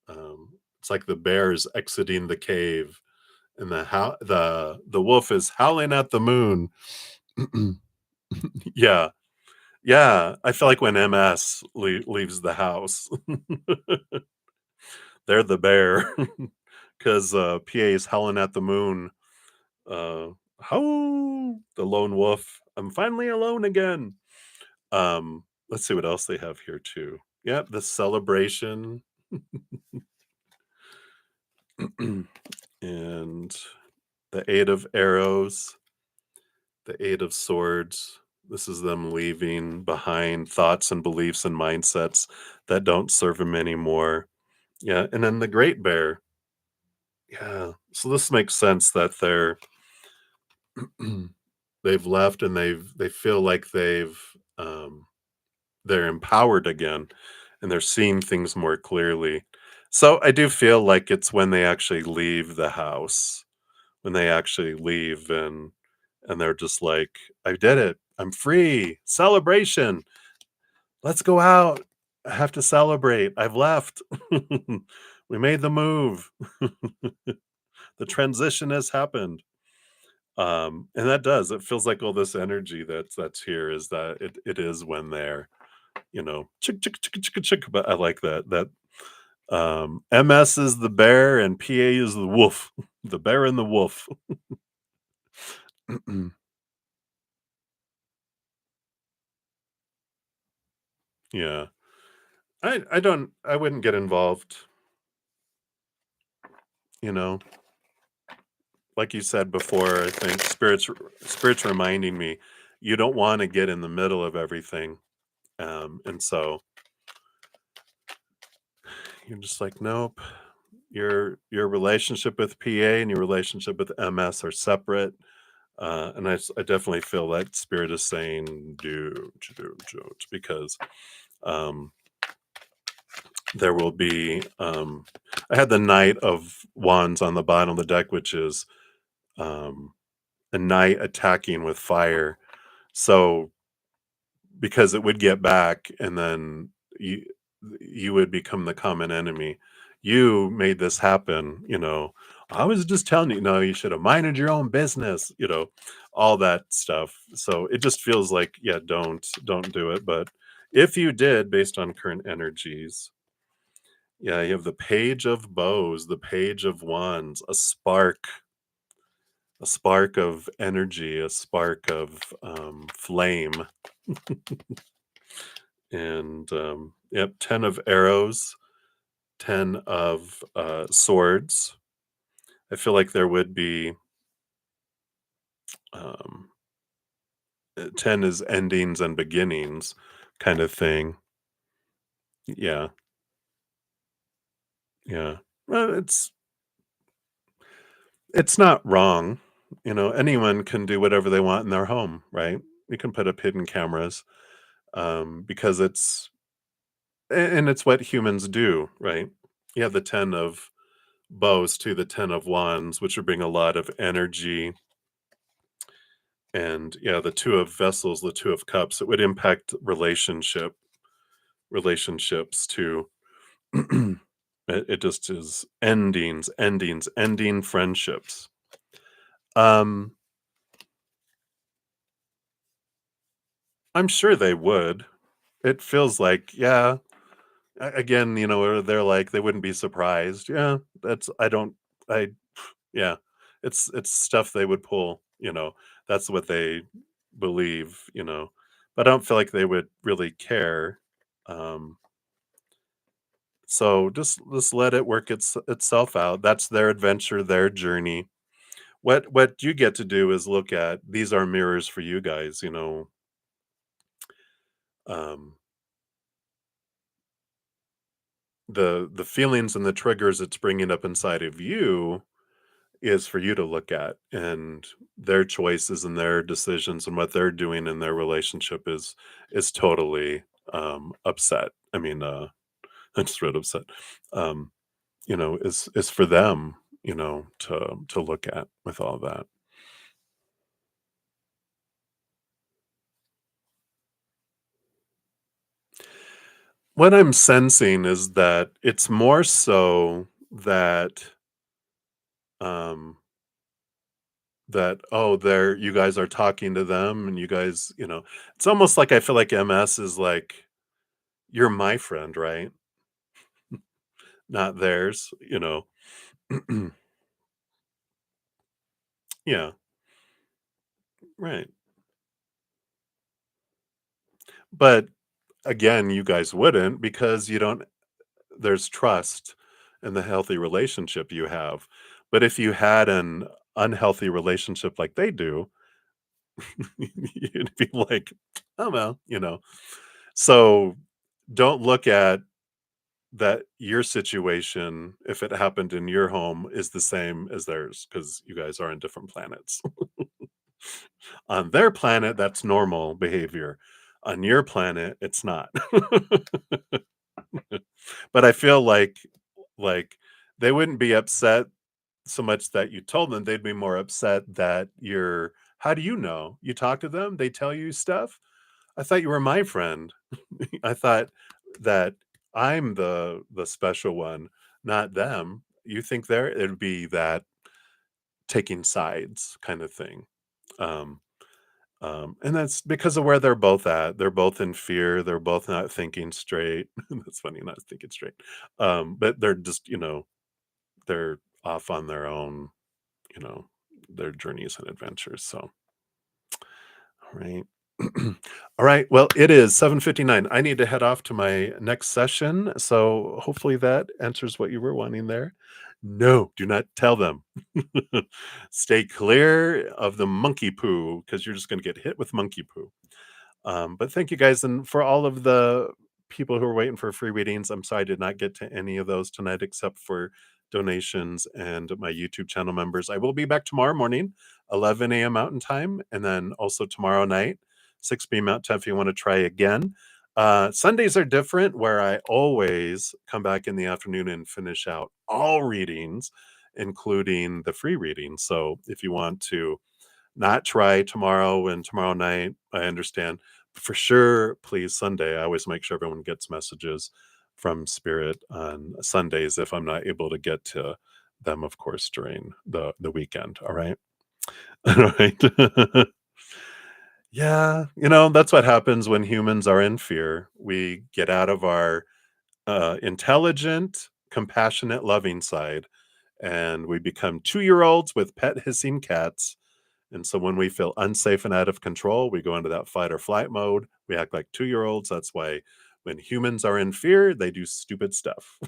it's like the bear's exiting the cave, and the wolf is howling at the moon. Yeah, yeah. I feel like when MS leaves the house, they're the bear because PA is howling at the moon. How the lone wolf. I'm finally alone again. Let's see what else they have here too. Yeah, the celebration and the eight of arrows, the eight of swords. This is them leaving behind thoughts and beliefs and mindsets that don't serve them anymore. Yeah, and then the great bear. Yeah, so this makes sense that they've left and they feel like um, they're empowered again and they're seeing things more clearly. So I do feel like it's when they actually leave the house, when they actually leave and they're just like, I did it. I'm free. Celebration. Let's go out. I have to celebrate. I've left. We made the move. The transition has happened. And that does. It feels like all this energy that's here is that it is when they're, chick chick chick chick chick. But I like that MS is the bear and PA is the wolf. The bear and the wolf. Yeah. I wouldn't get involved, you know. Like you said before, I think spirits reminding me you don't want to get in the middle of everything. And so you're just like, nope. Your relationship with PA and your relationship with MS are separate. And I definitely feel that spirit is saying, don't, because um, there will be. I had the Knight of Wands on the bottom of the deck, which is um, a knight attacking with fire. So because it would get back, and then you would become the common enemy. You made this happen. I was just telling you, no, you should have minded your own business. All that stuff. So it just feels like, yeah, don't do it. But if you did, based on current energies, yeah, you have the page of bows, the page of wands, a spark, a spark of energy, a spark of flame. And yep, 10 of arrows, 10 of swords. I feel like there would be um, 10 is endings and beginnings kind of thing. Yeah, yeah. Well, it's not wrong. You know, anyone can do whatever they want in their home, right? You can put up hidden cameras because and it's what humans do, right? You have the 10 of bows to the 10 of wands, which would bring a lot of energy. And yeah, the two of vessels, the two of cups, it would impact relationships too. It just is ending friendships. Um, I'm sure they would. It feels like, yeah. Again, you know, they're like they wouldn't be surprised. Yeah, that's I yeah. It's stuff they would pull, you know. That's what they believe, you know. But I don't feel like they would really care. Um so just let it work itself out. That's their adventure, their journey. What you get to do is look at these are mirrors for you guys, you know. Um the feelings and the triggers it's bringing up inside of you is for you to look at, and their choices and their decisions and what they're doing in their relationship is totally upset. I mean, I just read upset. Um, you know, is for them, you know, to look at with all that. What I'm sensing is that it's more so that um oh, they're you guys are talking to them and you guys, you know, it's almost like I feel like MS is like you're my friend, right? Not theirs, you know? Yeah, right. But again, you guys wouldn't because you don't there's trust in the healthy relationship you have. But if you had an unhealthy relationship like they do, you'd be like, "Oh, well," you know? So, don't look at that your situation, if it happened in your home, is the same as theirs because you guys are on different planets. On their planet, that's normal behavior. On your planet, it's not. But I feel like they wouldn't be upset so much that you told them, they'd be more upset that you're how do you know? You talk to them, they tell you stuff? I thought you were my friend. I thought that I'm the special one, not them. You think it'd be that taking sides kind of thing. Um and that's because of where they're both at. They're both in fear. They're both not thinking straight. That's funny, not thinking straight. But they're just, you know, they're off on their own, you know, their journeys and adventures. So, all right. All right. Well, it is 7:59. I need to head off to my next session. So hopefully that answers what you were wanting there. No, do not tell them. Stay clear of the monkey poo because you're just going to get hit with monkey poo. But thank you guys. And for all of the people who are waiting for free readings, I'm sorry I did not get to any of those tonight except for donations and my YouTube channel members. I will be back tomorrow morning, 11 a.m. Mountain Time, and then also tomorrow night, 6 p.m. Mountain Time if you want to try again. Sundays are different, where I always come back in the afternoon and finish out all readings, including the free readings. So if you want to not try tomorrow and tomorrow night. I understand. But for sure, please, Sunday. I always make sure everyone gets messages from Spirit on Sundays if I'm not able to get to them, of course, during the weekend. All right. All right. Yeah. You know, that's what happens when humans are in fear. We get out of our intelligent, compassionate, loving side and we become 2-year-olds with pet hissing cats. And so when we feel unsafe and out of control, we go into that fight or flight mode. We act like 2-year-olds. That's why when humans are in fear, they do stupid stuff.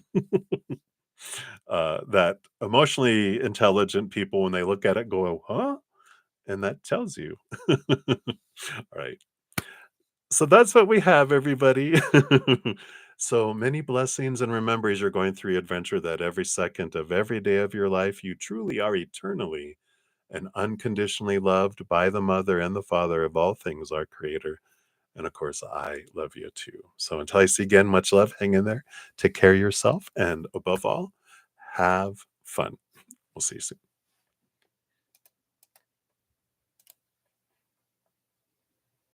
That emotionally intelligent people, when they look at it, go, huh? And that tells you. All right. So that's what we have, everybody. So many blessings, and remember, as you're going through your adventure, that every second of every day of your life, you truly are eternally and unconditionally loved by the Mother and the Father of all things, our Creator. And of course, I love you too. So until I see you again, much love. Hang in there. Take care of yourself. And above all, have fun. We'll see you soon.